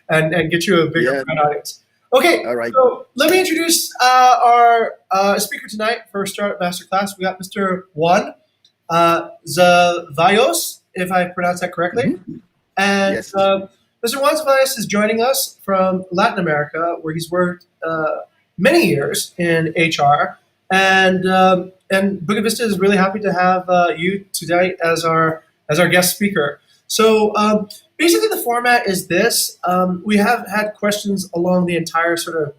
and get you a bigger Yeah. brand audience. Okay, All right. so let me introduce our speaker tonight for Startup Masterclass. We got Mr. Juan Zevallos, if I pronounced that correctly. Mhm. And Yes. Mr. Juan Zevallos is joining us from Latin America, where he's worked many years in HR. And Bukit Vista is really happy to have you today as our guest speaker. So basically, the format is this: we have had questions along the entire sort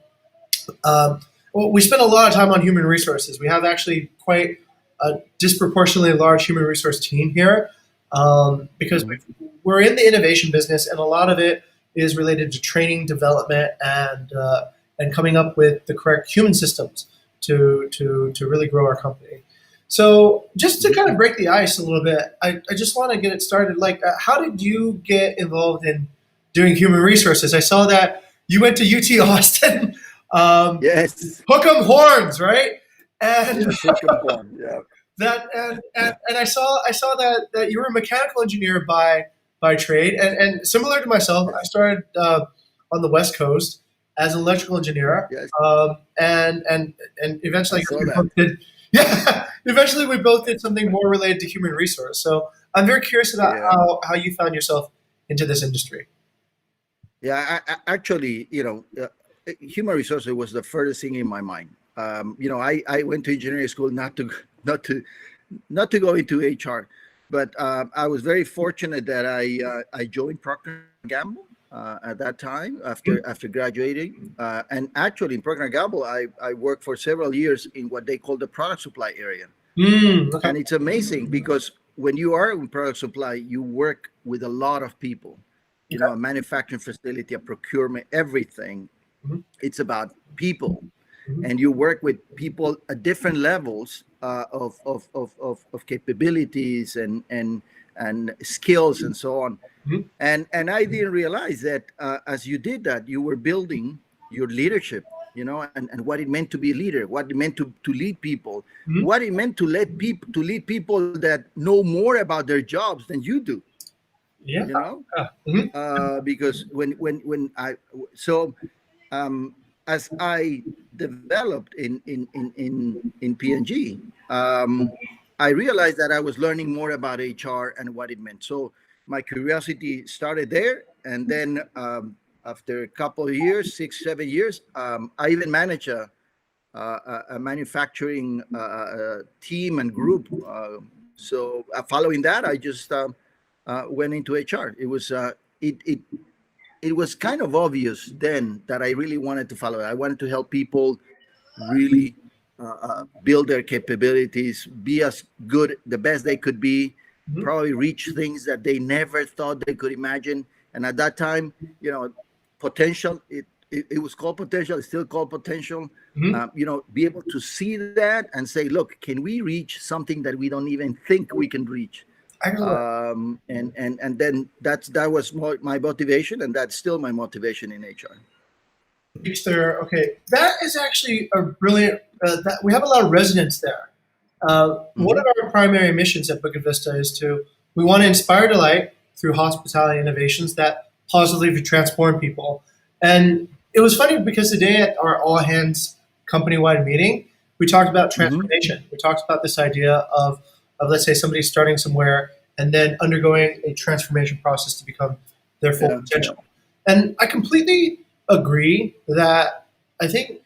of. Well, we spend a lot of time on human resources. We have actually quite a disproportionately large human resource team here because Mhm. we're in the innovation business, and a lot of it is related to training, development, and coming up with the correct human systems to really grow our company. So, just to kind of break the ice a little bit, I just want to get it started. Like, how did you get involved in doing human resources? I saw that you went to UT Austin. Yes. Hook 'em horns, right? And Yes. Hook 'em horn. Yeah. that and I saw that you were a mechanical engineer by trade, and similar to myself, I started on the West Coast as an electrical engineer, Yes. and I eventually saw we that. both did. Yeah, eventually we both did something more related to human resource. So I'm very curious about Yeah. how you found yourself into this industry. Yeah. Actually, human resources was the furthest thing in my mind. I went to engineering school not to not to go into HR, but I was very fortunate that I joined Procter and Gamble at that time after graduating. And actually, in Procter and Gamble, I worked for several years in what they call the product supply area. Okay. And it's amazing because when you are in product supply, you work with a lot of people. Okay. A manufacturing facility, a procurement, everything. Mhm. It's about people, Mhm. and you work with people at different levels of capabilities and skills and so on. Mhm. And I didn't realize that as you did that, you were building your leadership, and what it meant to be a leader, what it meant to lead people, Mhm. what it meant to lead people that know more about their jobs than you do, Yeah. you know Mhm. because when I so as I developed in PNG, I realized that I was learning more about HR and what it meant. So my curiosity started there, and then after a couple of years, 6, 7 years, I even managed a manufacturing team and group. So following that, I just went into HR. It was kind of obvious then that I really wanted to follow it. I wanted to help people really build their capabilities, be as good, the best they could be, Mhm. probably reach things that they never thought they could imagine. And at that time, potential, it was called potential, it's still called potential. Mhm. Be able to see that and say, look, can we reach something that we don't even think we can reach? Excellent. And then that was my motivation, and that's still my motivation in HR. Reach there. Okay, that is actually a brilliant. That we have a lot of resonance there. One of Hmm. our primary missions at Bukit Vista is we want to inspire delight through hospitality innovations that positively transform people. And it was funny because today at our all hands company wide meeting, we talked about Hmm. transformation. We talked about this idea of let's say somebody starting somewhere and then undergoing a transformation process to become their full Yeah, yeah. potential. And I completely agree that I think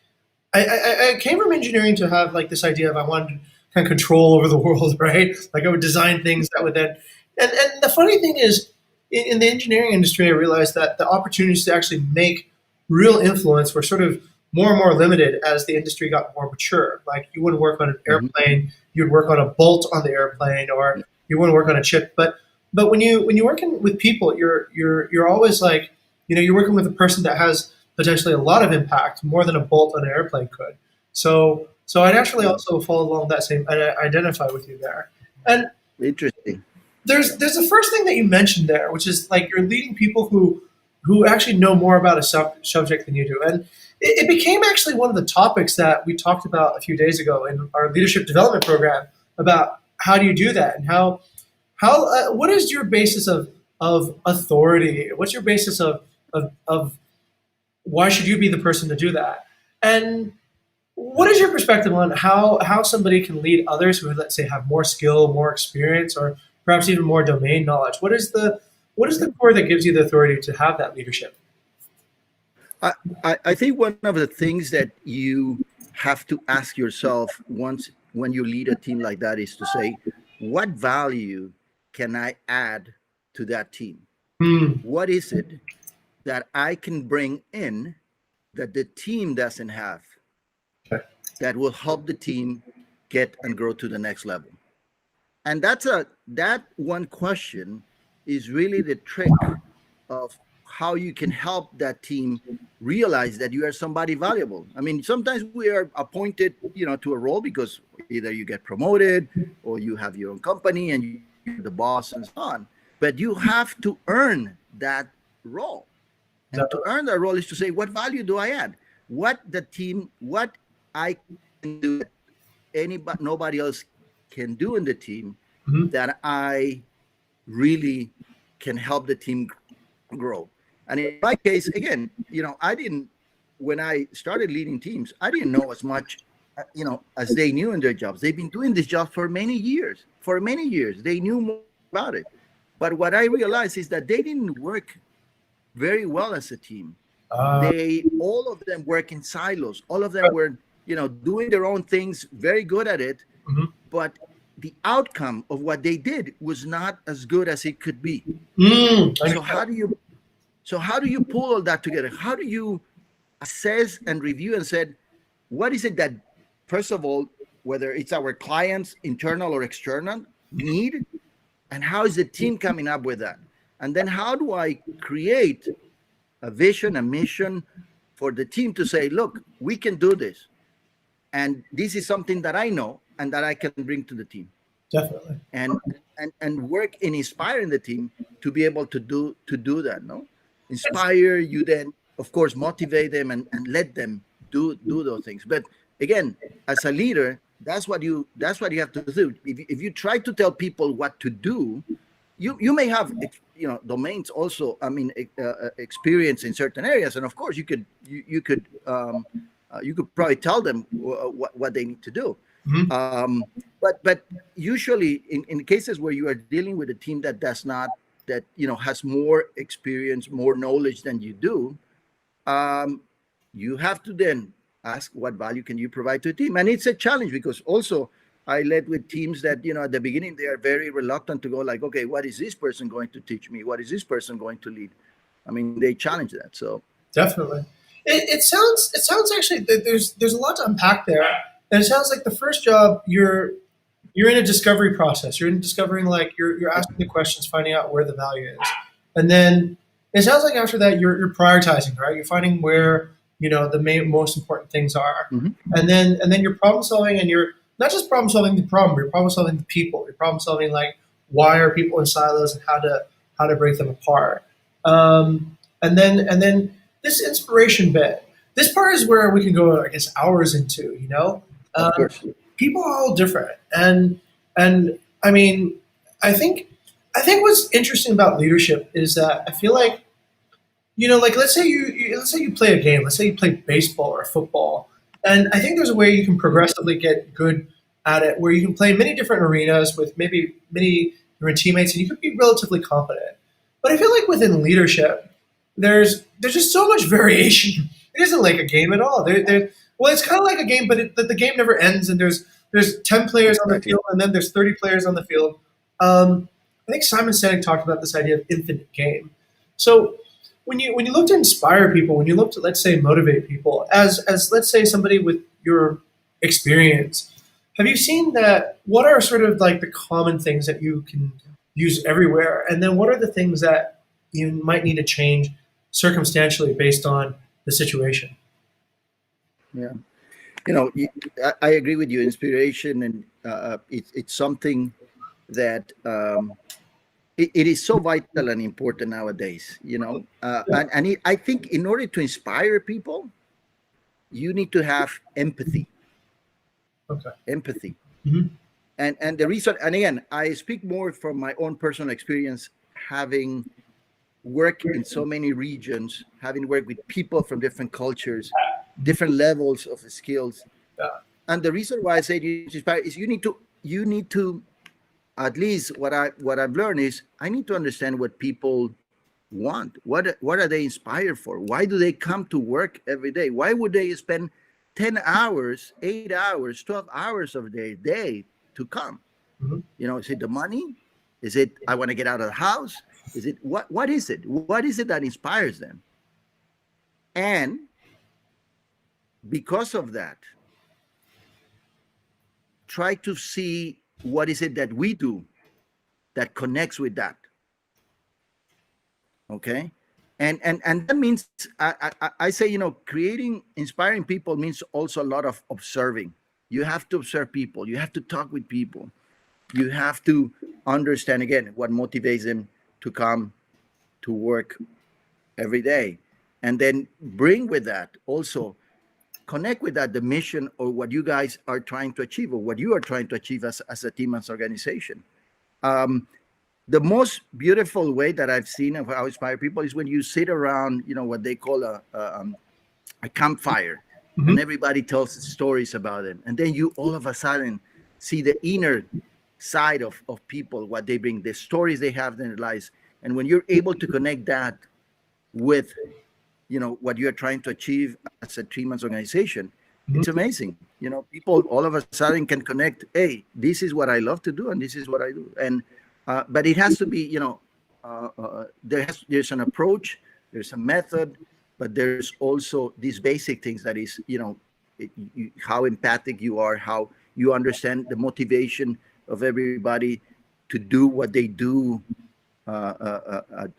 I came from engineering to have like this idea of I wanted to kind of control over the world, right? Like I would design things that would then, and the funny thing is, in the engineering industry, I realized that the opportunities to actually make real influence were sort of more and more limited as the industry got more mature. Like you wouldn't work on an Hmm. airplane, you'd work on a bolt on the airplane, or Yeah. you wouldn't work on a chip. But when you're working with people, you're always like, you're working with a person that has potentially a lot of impact, more than a bolt on an airplane could. So I naturally Yeah. also follow along that same. I identify with you there. And Interesting. there's the first thing that you mentioned there, which is like you're leading people who actually know more about a subject than you do, and it became actually one of the topics that we talked about a few days ago in our leadership development program about how do you do that and how what is your basis of authority? What's your basis of of why should you be the person to do that? And what is your perspective on how somebody can lead others who, let's say, have more skill, more experience, or perhaps even more domain knowledge? What is the core that gives you the authority to have that leadership? I think one of the things that you have to ask yourself once when you lead a team like that is to say, what value can I add to that team? Hmm. What is it that I can bring in that the team doesn't have Okay. that will help the team get and grow to the next level? And that one question is really the trick of how you can help that team realize that you are somebody valuable. I mean, sometimes we are appointed, to a role because either you get promoted or you have your own company and you're the boss and so on. But you have to earn that role. And to earn that role is to say, what value do I add? What I can do that nobody else can do in the team Mhm. that I really can help the team grow. And in my case, again, I didn't, when I started leading teams, I didn't know as much, as they knew in their jobs. They've been doing this job for many years. For many years, they knew more about it. But what I realized is that they didn't work very well as a team. Uh, All of them work in silos. All of them were, doing their own things, very good at it. mhm. But the outcome of what they did was not as good as it could be. I So get it. how do you pull all that together? How do you assess and review and said, what is it that, first of all, whether it's our clients, internal or external, need, and how is the team coming up with that? And then how do I create a vision, a mission for the team to say, look, we can do this. And this is something that I know and that I can bring to the team. Definitely. And work in inspiring the team to be able to do that. No, inspire you, then of course motivate them and let them do those things. But again, as a leader, that's what you have to do. If you try to tell people what to do, you may have domains also, I mean, experience in certain areas, and of course you could probably tell them what they need to do. Mhm. But usually in cases where you are dealing with a team that does not, that has more experience, more knowledge than you do, you have to then ask what value can you provide to a team. And it's a challenge because also I led with teams that at the beginning they are very reluctant to go like, okay, what is this person going to teach me? What is this person going to lead? I mean, they challenge that. So Definitely. It sounds actually that there's a lot to unpack there, and it sounds like the first job you're in a discovery process. You're in discovering, like, you're asking the questions, finding out where the value is, and then it sounds like after that you're prioritizing, right? You're finding where the most important things are, mhm. and then you're problem solving, and you're not just problem solving the problem. You're problem solving the people. You're problem solving, like, why are people in silos and how to break them apart. And then this inspiration bit. This part is where we can go, I guess, hours into. Of Um, course. People are all different, and I mean, I think what's interesting about leadership is that I feel like, like, let's say you play a game. Let's say you play baseball or football, and I think there's a way you can progressively get good at it, where you can play many different arenas with maybe many different teammates, and you can be relatively competent. But I feel like within leadership, there's just so much variation. It isn't like a game at all. Well, it's kind of like a game, but the game never ends, and there's 10 players on the Exactly. field, and then there's 30 players on the field. I think Simon Sinek talked about this idea of infinite game. So when you look to inspire people, when you look to, let's say, motivate people, as let's say somebody with your experience, have you seen that? What are sort of like the common things that you can use everywhere, and then what are the things that you might need to change circumstantially based on the situation? Yeah. I agree with you. Inspiration, and it's something that it is so vital and important nowadays. I think in order to inspire people, you need to have empathy. Okay. Empathy, Hmm. and the reason, and again, I speak more from my own personal experience, having work in so many regions, having worked with people from different cultures, different levels of skills. Yeah. And the reason why I say you inspire is you need to, at least what I've learned is I need to understand what people want. What are they inspired for? Why do they come to work every day? Why would they spend 10 hours, 8 hours, 12 hours of their day to come? Mhm. You know, is it the money? Is it I want to get out of the house? Is it what is it? What is it that inspires them? And because of that, try to see what is it that we do that connects with that. Okay. And that means I say, you know, creating inspiring people means also a lot of observing. You have to observe people, you have to talk with people, you have to understand again what motivates them to come to work every day, and then bring with that also connect with that the mission or what you guys are trying to achieve or what you are trying to achieve as a team, as organization. um, the most beautiful way that I've seen of how inspire people is when you sit around, you know, what they call a campfire, and Mhm. everybody tells stories about it, and then you all of a sudden see the inner side of people, what they bring, the stories they have in their lives, and when you're able to connect that with, you know, what you're trying to achieve as a 3 months organization, it's Mhm. amazing. You know, people all of a sudden can connect, hey, this is what I love to do and this is what I do. And but it has to be, you know, there's an approach, there's a method, but there's also these basic things that is, you know, how empathic you are, how you understand the motivation of everybody to do what they do at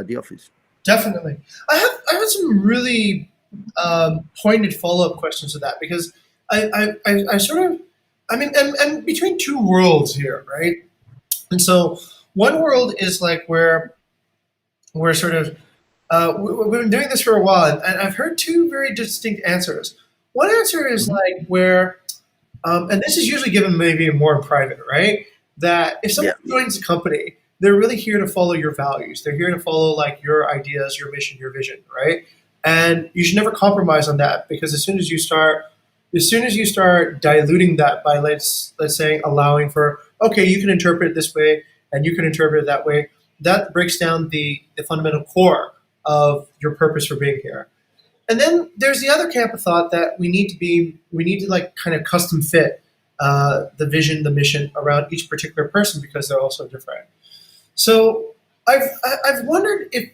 the office. Definitely. I have some really pointed follow up questions to that because I sort of I mean and between two worlds here, right? And so one world is like where we're sort of we've been doing this for a while, and I've heard two very distinct answers. One answer is Mhm. like where, and this is usually given maybe more in private, right? That if someone Yeah. joins a company, they're really here to follow your values. They're here to follow like your ideas, your mission, your vision, right? And you should never compromise on that because as soon as you start diluting that by let's say allowing for okay, you can interpret it this way and you can interpret it that way, that breaks down the fundamental core of your purpose for being here. And then there's the other camp of thought that we need to like kind of custom fit the vision, the mission around each particular person because they're all so different. So I've wondered if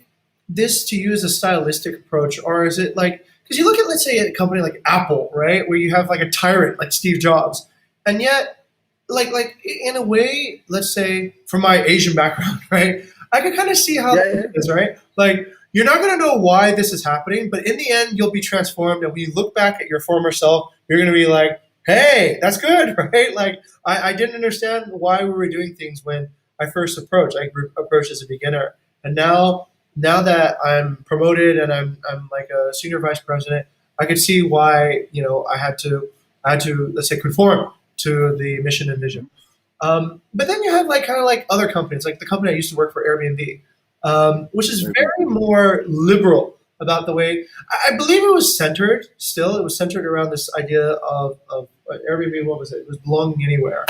this to you is a stylistic approach or is it like because you look at let's say a company like Apple, right, where you have like a tyrant like Steve Jobs, and yet like in a way, let's say from my Asian background, right, I can kind of see how Yeah, that yeah, is, right? Like you're not going to know why this is happening, but in the end, you'll be transformed. And when you look back at your former self, you're going to be like, "Hey, that's good, right?" Like I didn't understand why we were doing things when I first approached. I approached as a beginner, and now that I'm promoted and I'm like a senior vice president, I could see why I had to let's say conform to the mission and vision. But then you have like kind of like other companies, like the company I used to work for, Airbnb, which is very good. very more liberal about the way. I believe it was centered. Still, it was centered around this idea of Airbnb. What was it? It was belonging anywhere.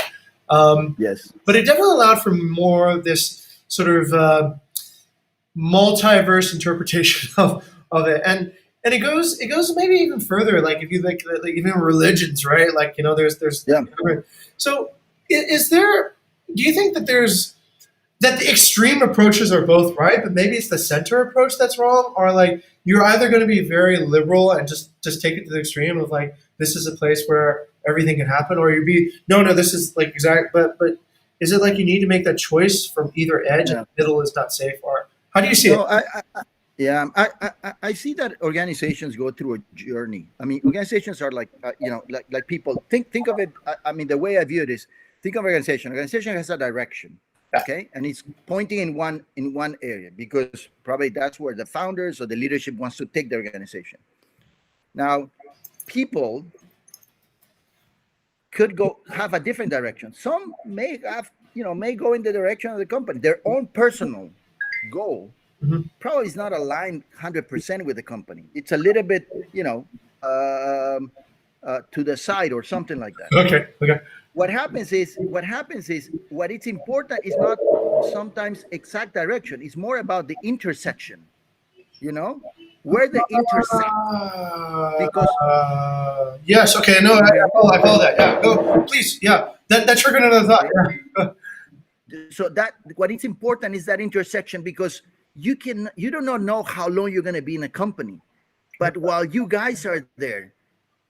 Um, Yes. but it definitely allowed for more of this sort of multiverse interpretation of it, and it goes maybe even further. Like if you like even religions, right? Like there's Yeah. so is there? Do you think that there's that the extreme approaches are both right, but maybe it's the center approach that's wrong, or like you're either going to be very liberal and just take it to the extreme of like this is a place where everything can happen, or you be no this is like exact, but is it like you need to make that choice from either edge and Yeah. the middle is not safe, or how do you see it? No, yeah, I see that organizations go through a journey. I mean, organizations are like, you know, like people think of it. I mean, the way I view it is, think of organization. Organization has a direction, Yeah. okay, and it's pointing in one area because probably that's where the founders or the leadership wants to take the organization. Now, people could go have a different direction. Some may have, you know, may go in the direction of the company, their own personal goal probably is not aligned 100% with the company. It's a little bit, to the side or something like that. Okay. Okay. What happens is what is important is not sometimes exact direction. It's more about the intersection, where they intersect. Because yes. Okay. No, I follow that. Yeah. Go, please. Yeah. That triggered another thought. Yeah. So that what is important is that intersection, because you do not know how long you're going to be in a company, but while you guys are there,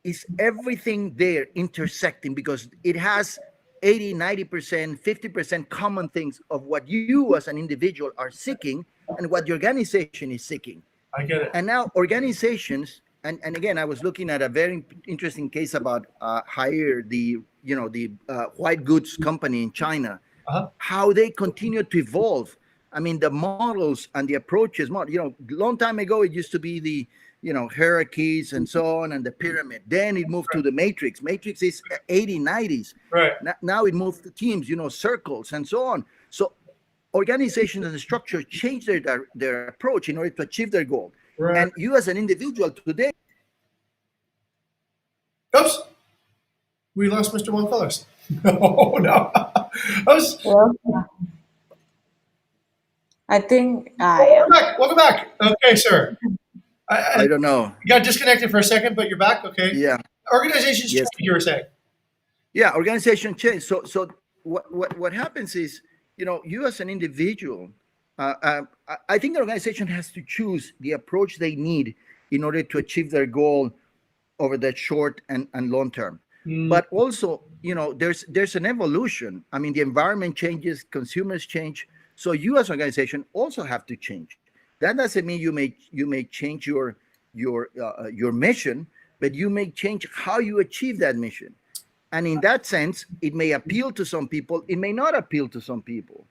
is everything there intersecting, because it has 80, 90%, 50% common things of what you as an individual are seeking and what the organization is seeking. I get it. And now organizations, and again, I was looking at a very interesting case about Haier, the white goods company in China, how they continue to evolve. I mean, the models and the approaches, long time ago, it used to be the, hierarchies and so on, and the pyramid. Then it moved to the matrix. Matrix is 80, 90s. Right. Now it moved to teams, circles and so on. So organizations and structure change their approach in order to achieve their goal. Right. And you as an individual today. Oops. We lost Mr. Juan Felix. No. I think I Welcome back. Okay, sir. I don't know. You got disconnected for a second, but you're back. Okay. Yeah. Organizations change, you were saying. Yeah, organization change. So what happens is, you as an individual, I think the organization has to choose the approach they need in order to achieve their goal over the short and long term. But also, there's an evolution. I mean, the environment changes, consumers change. So you as an organization also have to change. That doesn't mean you may change your mission, but you may change how you achieve that mission. And in that sense, it may appeal to some people, it may not appeal to some people.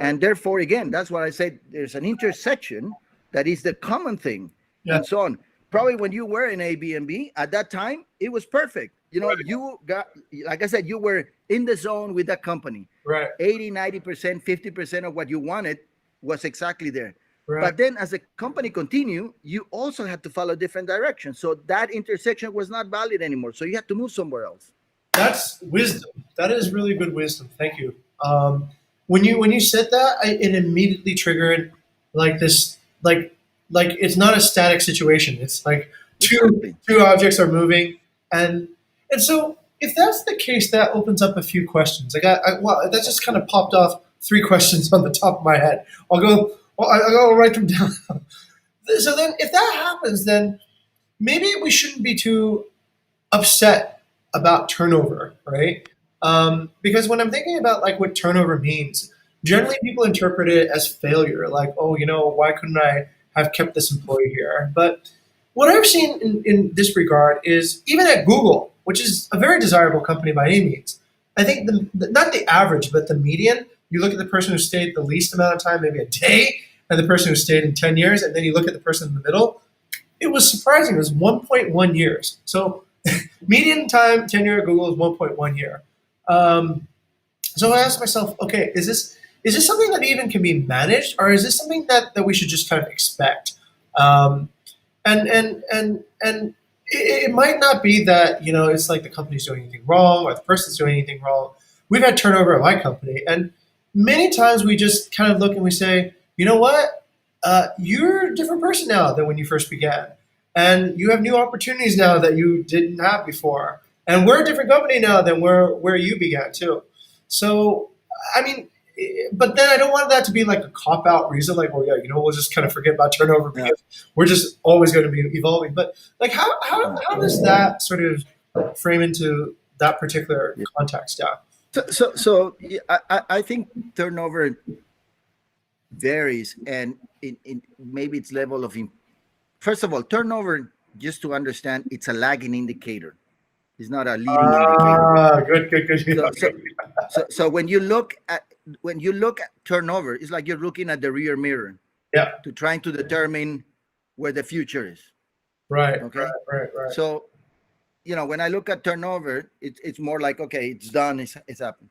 And therefore, again, that's why I said there's an intersection that is the common thing, and so on. Probably when you were in Airbnb at that time, it was perfect. You got, like I said, you were in the zone with that company. Right. 80, 90%, 50% of what you wanted was exactly there. Right. But then as the company continued, you also had to follow different directions. So that intersection was not valid anymore. So you had to move somewhere else. That's wisdom. That is really good wisdom. Thank you. When you said that, it immediately triggered like this, like it's not a static situation. It's like two objects are moving, and so if that's the case, that opens up a few questions. Wow, that just kind of popped off 3 questions on the top of my head. I'll go write them down. So then, if that happens, then maybe we shouldn't be too upset about turnover, right? Because when I'm thinking about like what turnover means, generally people interpret it as failure, like, oh, why couldn't I have kept this employee here? But what I've seen in this regard is even at Google, which is a very desirable company by any means, I think not the average, but the median, you look at the person who stayed the least amount of time, maybe a day, and the person who stayed in 10 years, and then you look at the person in the middle, it was surprising. It was 1.1 years. So median time tenure at Google is 1.1 year. So I asked myself, okay, is this something that even can be managed, or is this something that we should just kind of expect? And it might not be that it's like the company's doing anything wrong or the person's doing anything wrong. We've had turnover at my company, and many times we just kind of look and we say, you know what, you're a different person now than when you first began. And you have new opportunities now that you didn't have before. And we're a different company now than where you began too. So, I mean, but then I don't want that to be like a cop-out reason, like, well, yeah, we'll just kind of forget about turnover because we're just always going to be evolving. But like, how does that sort of frame into that particular context? Yeah. So I think turnover varies, and in maybe its level of first of all, turnover, just to understand, it's a lagging indicator. It's not a leading indicator. Good. So when you look at turnover, it's like you're looking at the rear mirror. Yeah. To trying to determine where the future is. Right. Okay. Right. So, when I look at turnover, it's more like, okay, it's done, it's happened.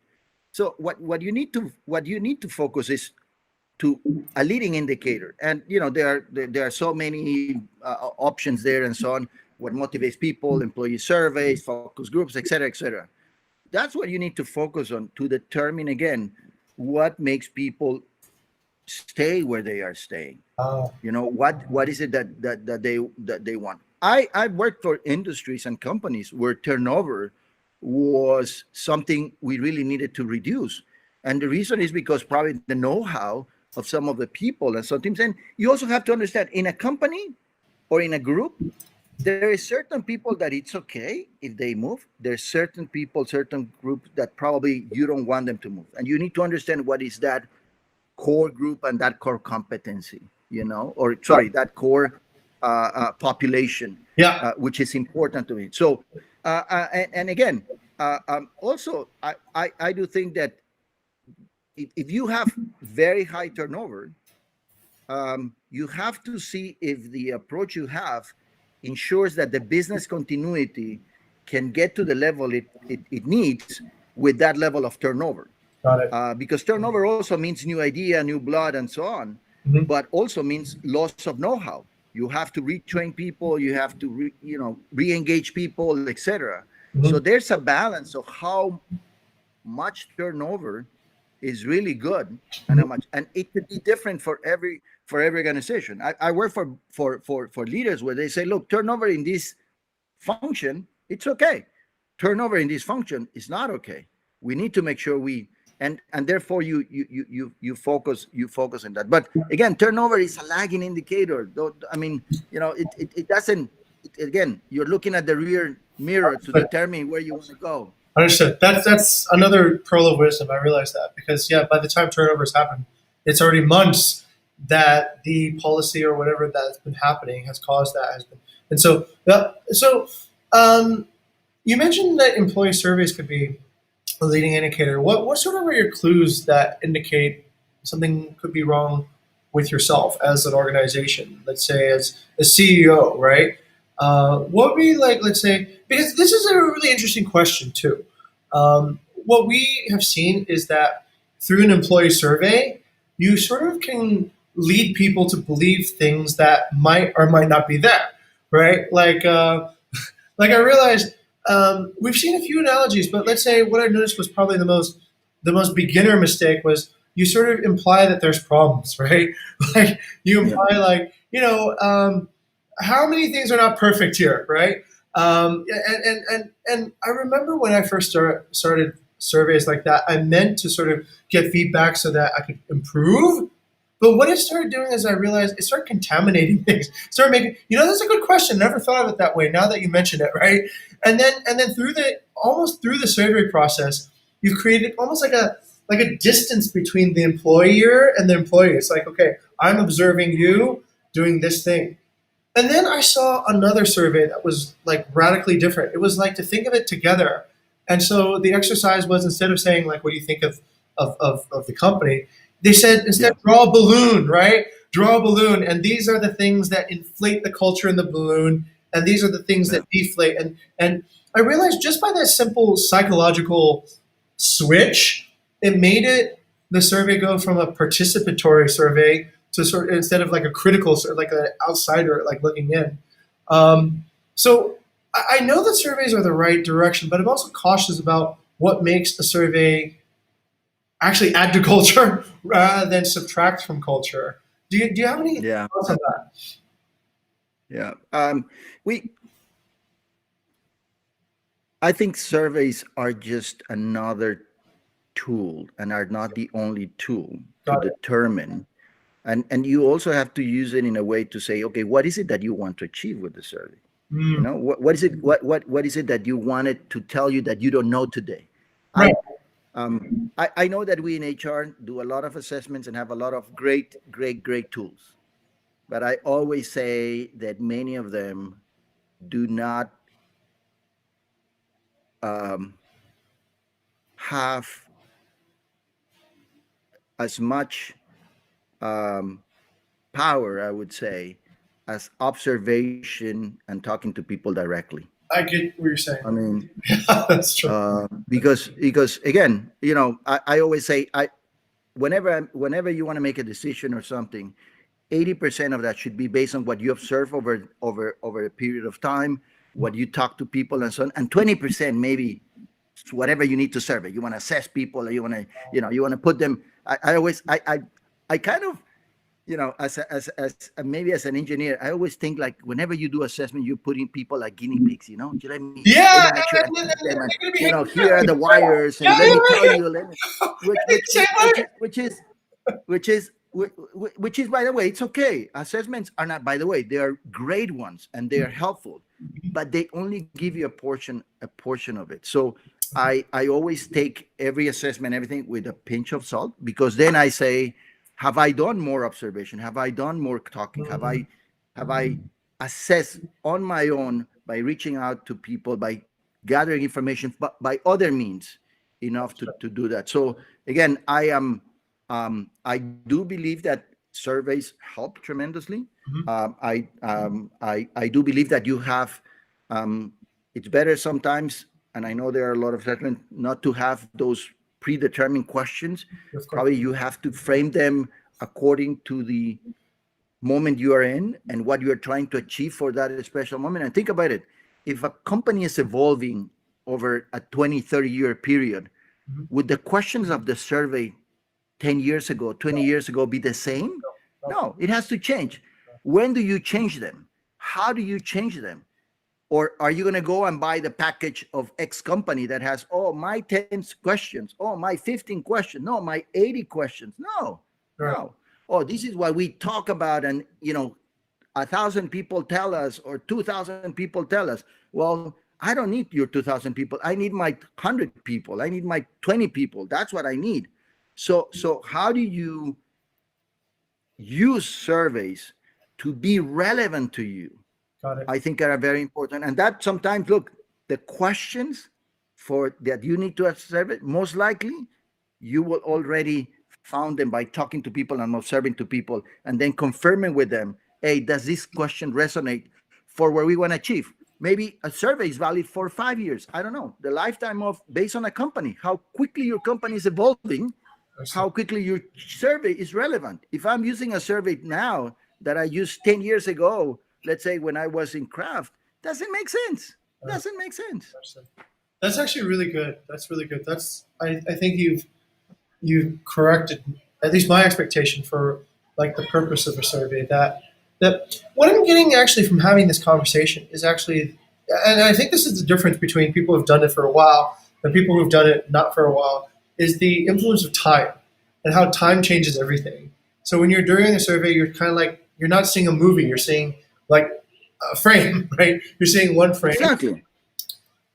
So what you need to focus is to a leading indicator. And there are so many options there and so on. What motivates people, employee surveys, focus groups, et cetera, et cetera. That's what you need to focus on to determine again what makes people stay where they are staying. Oh, What is it that they want. I worked for industries and companies where turnover was something we really needed to reduce, and the reason is because probably the know-how of some of the people and sometimes. And you also have to understand, in a company or in a group, there is certain people that it's okay if they move. There's certain people, certain groups that probably you don't want them to move, and you need to understand what is that core group and that core competency, or sorry, that core population, yeah. which is important to me. So, and again, also, I do think that if you have very high turnover, you have to see if the approach you have ensures that the business continuity can get to the level it needs with that level of turnover. Got it. Because turnover also means new idea, new blood, and so on, but also means loss of know-how. You have to retrain people, you have to re-engage people, etc. So there's a balance of how much turnover is really good and how much, and it could be different for every organization. I work for leaders where they say, look, turnover in this function, it's okay. Turnover in this function is not okay. We need to make sure and therefore you focus on that. But again, turnover is a lagging indicator. I mean, it doesn't. Again, you're looking at the rear mirror to determine where you want to go. Understood. That's another pearl of wisdom. I realize that because by the time turnovers happen, it's already months that the policy or whatever that's been happening has caused that has been. And so, you mentioned that employee surveys could be a leading indicator. What sort of are your clues that indicate something could be wrong with yourself as an organization? Let's say as a CEO, right? What would be like? Let's say, because this is a really interesting question too. What we have seen is that through an employee survey, you sort of can lead people to believe things that might or might not be there, right? Like I realized we've seen a few analogies, but let's say what I noticed was probably the most beginner mistake was you sort of imply that there's problems, right? Like you imply how many things are not perfect here, right? And I remember when I first started surveys like that, I meant to sort of get feedback so that I could improve. But what it started doing is I realized it started contaminating things. Started making, that's a good question. Never thought of it that way. Now that you mention it, right? And then through the survey process, you've created almost like a distance between the employer and the employee. It's like, okay, I'm observing you doing this thing. And then I saw another survey that was like radically different. It was like to think of it together. And so the exercise was, instead of saying like, what do you think of the company? They said instead, draw a balloon, right? Draw a balloon. And these are the things that inflate the culture in the balloon. And these are the things that deflate. And I realized just by that simple psychological switch, it made the survey go from a participatory survey to sort of, instead of like a critical, sort of like an outsider, like looking in. So I know that surveys are the right direction, but I'm also cautious about what makes a survey actually add to culture rather than subtract from culture. Do you have any thoughts on that? Yeah. I think surveys are just another tool and are not the only tool to determine. And you also have to use it in a way to say, okay, what is it that you want to achieve with the survey? What is it? What is it that you wanted to tell you that you don't know today? Right. I know that we in HR do a lot of assessments and have a lot of great tools, but I always say that many of them do not have as much power, I would say, as observation and talking to people directly. I get what you're saying. I mean, that's true. Because again, I always say whenever you want to make a decision or something, 80% of that should be based on what you observe over a period of time, what you talk to people and so on, and 20% maybe whatever you need to survey. You want to assess people, or you want to, you want to put them. I kind of, as maybe as an engineer, I always think like whenever you do assessment, you're putting people like guinea pigs. Let me Yeah, make sure I and teach they're them, gonna be and here are the wires, and yeah, let me yeah, tell yeah. you, which They say what? which is which is, by the way, it's okay. Assessments are not, by the way, they are great ones and they are helpful, but they only give you a portion of it. So I always take every assessment, everything with a pinch of salt, because then I say, have I done more observation? Have I done more talking? Have I assessed on my own by reaching out to people, by gathering information, but by other means enough to do that? So again, I do believe that surveys help tremendously. I do believe that you have, it's better sometimes, and I know there are a lot of assessments, not to have those predetermined questions. Of course. Probably you have to frame them according to the moment you are in and what you are trying to achieve for that special moment. And think about it. If a company is evolving over a 20, 30-year period, would the questions of the survey 10 years ago, 20 years ago be the same? No, it has to change. When do you change them? How do you change them? Or are you going to go and buy the package of X company that has, my 10 questions, my 15 questions, no, my 80 questions? No, no. Oh, this is what we talk about, and 1,000 people tell us, or 2,000 people tell us. Well, I don't need your 2,000 people. I need my 100 people. I need my 20 people. That's what I need. So how do you use surveys to be relevant to you? Got it. I think are very important. And that sometimes, look, the questions for that you need to survey, most likely you will already found them by talking to people and observing to people, and then confirming with them, hey, does this question resonate for where we want to achieve? Maybe a survey is valid for 5 years. I don't know. The lifetime of, based on a company, how quickly your company is evolving, how quickly your survey is relevant. If I'm using a survey now that I used 10 years ago, let's say when I was in Kraft, doesn't make sense. Doesn't make sense. That's actually really good. That's really good. I think you've corrected at least my expectation for like the purpose of a survey. That what I'm getting actually from having this conversation is actually, and I think this is the difference between people who've done it for a while and people who've done it not for a while, is the influence of time and how time changes everything. So when you're doing a survey, you're kind of like, you're not seeing a movie, you're seeing like a frame, right? You're seeing one frame. Exactly.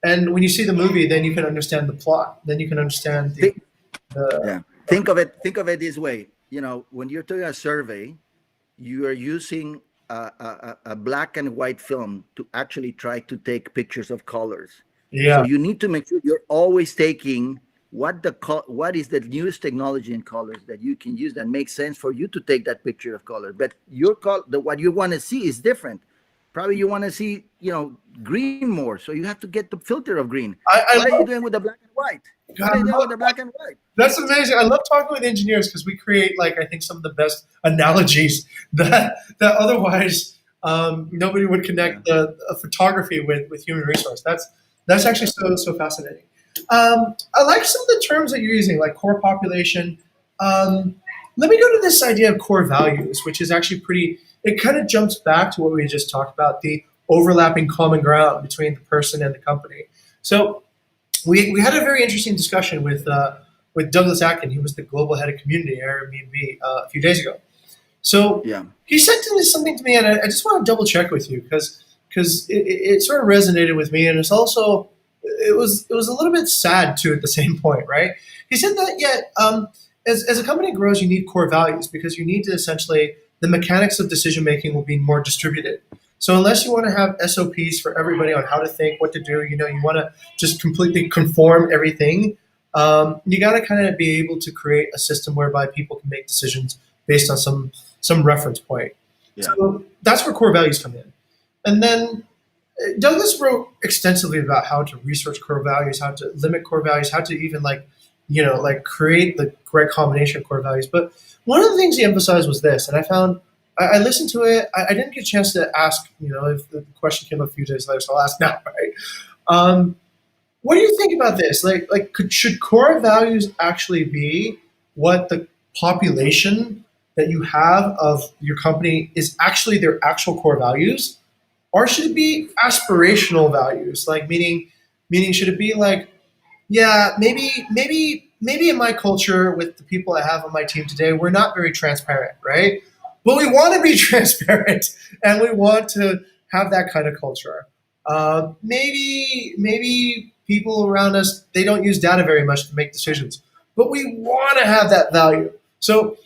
And when you see the movie, then you can understand the plot. Then you can understand Think of it this way. When you're doing a survey, you are using a black and white film to actually try to take pictures of colors. Yeah. So you need to make sure you're always taking what is the newest technology in colors that you can use that makes sense for you to take that picture of color. But what you want to see is different. Probably you want to see, green more. So you have to get the filter of green. What are you doing with the black and white? What are you doing with the black and white? That's amazing. I love talking with engineers because we create, like, I think some of the best analogies that otherwise nobody would connect a photography with human resource. That's actually so fascinating. I like some of the terms that you're using, like core population. Let me go to this idea of core values, which is actually it kind of jumps back to what we just talked about, the overlapping common ground between the person and the company. So we had a very interesting discussion with Douglas Atkin. He was the global head of community at Airbnb a few days ago. So he said something to me, and I just want to double check with you because it sort of resonated with me, and it's also it was a little bit sad too at the same point, right? He said that as a company grows, you need core values because you need to essentially, the mechanics of decision making will be more distributed. So unless you want to have SOPs for everybody on how to think, what to do, you want to just completely conform everything. You got to kind of be able to create a system whereby people can make decisions based on some reference point. Yeah. So that's where core values come in. And then Douglas wrote extensively about how to research core values, how to limit core values, how to even like like create the correct combination of core values. But one of the things he emphasized was this, and I found I listened to it. I didn't get a chance to ask, if the question came up a few days later, so I'll ask now, right? Um, what do you think about this? Should core values actually be what the population that you have of your company is actually their actual core values, or should it be aspirational values? Like meaning should it be like, yeah, maybe in my culture with the people I have on my team today, we're not very transparent, right? But we want to be transparent and we want to have that kind of culture. Maybe people around us, they don't use data very much to make decisions, but we want to have that value. So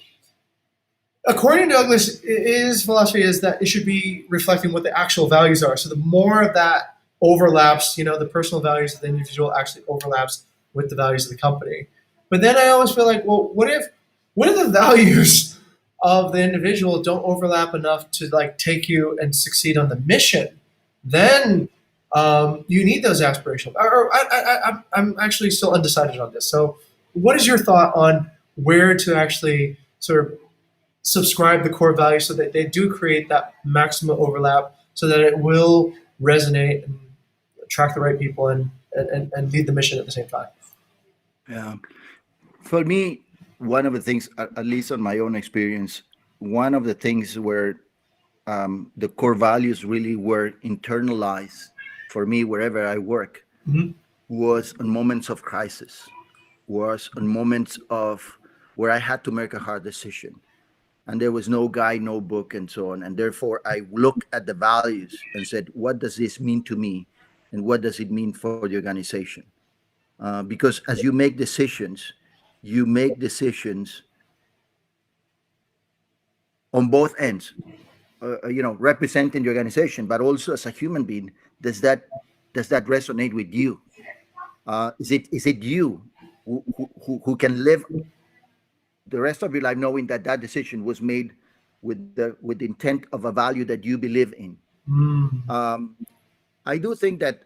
according to Douglas, his philosophy is that it should be reflecting what the actual values are. So the more of that overlaps, the personal values of the individual actually overlaps with the values of the company. But then I always feel like, well, what if the values of the individual don't overlap enough to like take you and succeed on the mission? Then you need those aspirational. I'm actually still undecided on this. So, what is your thought on where to actually sort of subscribe the core values so that they do create that maximum overlap so that it will resonate and attract the right people and lead the mission at the same time? Yeah. For me, one of the things, at least on my own experience, one of the things where the core values really were internalized for me wherever I work was on moments of crisis, was on moments of where I had to make a hard decision. And there was no guide, no book, and so on. And therefore, I looked at the values and said, what does this mean to me? And what does it mean for the organization? Because as you make decisions on both ends, representing the organization, but also as a human being. Does that resonate with you? Is it you who can live the rest of your life knowing that decision was made with the intent of a value that you believe in? I do think that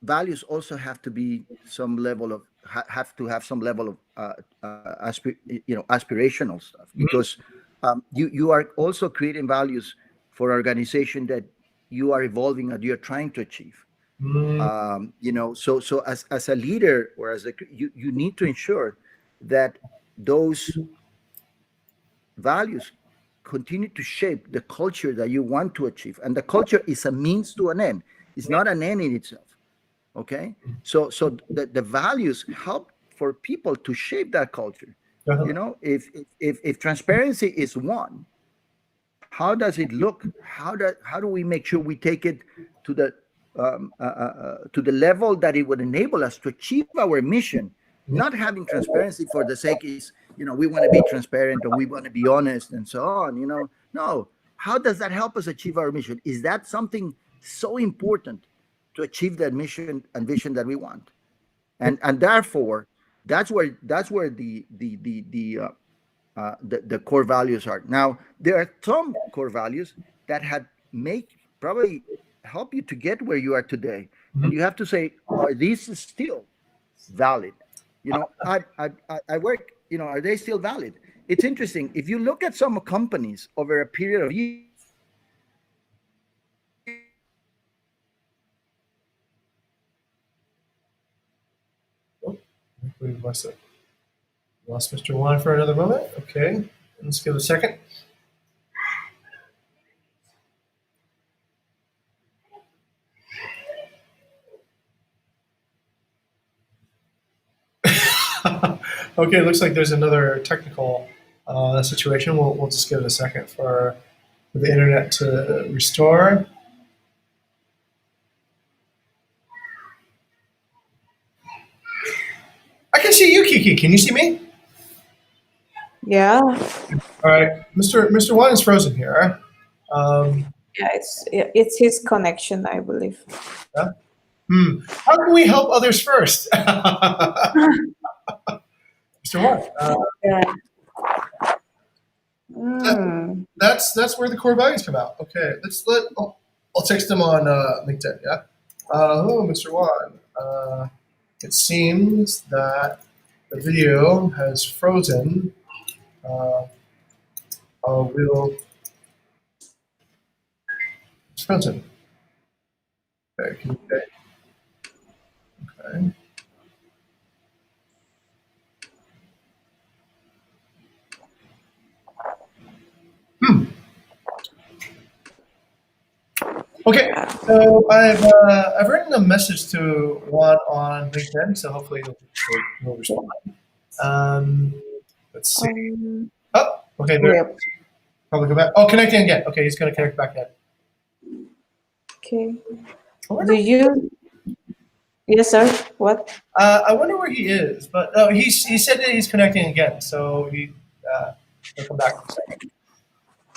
values also have to be some level of aspirational stuff, because you are also creating values for an organization that you are evolving and you're trying to achieve. So as a leader, or you need to ensure that those values continue to shape the culture that you want to achieve, and the culture is a means to an end. It's not an end in itself. Okay, so the values help for people to shape that culture. If transparency is one, how does it look? How do we make sure we take it to the level that it would enable us to achieve our mission? Not having transparency for the sake is, we want to be transparent or we want to be honest and so on. No. How does that help us achieve our mission? Is that something so important to achieve that mission and vision that we want? And therefore, that's where the core values are. Now, there are some core values that probably help you to get where you are today, and you have to say, are these still valid? I work. Are they still valid? It's interesting. If you look at some companies over a period of years. We must have lost Mr. Juan for another moment. Okay, let's give it a second. Okay, looks like there's another technical situation. We'll just give it a second for the internet to restore. I can see you, Kiki. Can you see me? Yeah. All right, Mr. Juan is frozen here. Yeah, it's his connection, I believe. Yeah? How can we help others first? Mr. Juan. That's where the core values come out. Okay, I'll text them on LinkedIn. Yeah. Hello, Mr. Juan. it seems that the video has frozen. We'll it's frozen. Okay, okay. Okay, so I've written a message to Juan on LinkedIn, so hopefully he'll respond. Let's see. Oh, okay, there. Yep. Probably go back. Oh, connecting again. Okay, he's going to connect back in. Okay. I wonder, Do you? Yes, sir. What? I wonder where he is, but oh, he said that he's connecting again, so he'll come back in a second.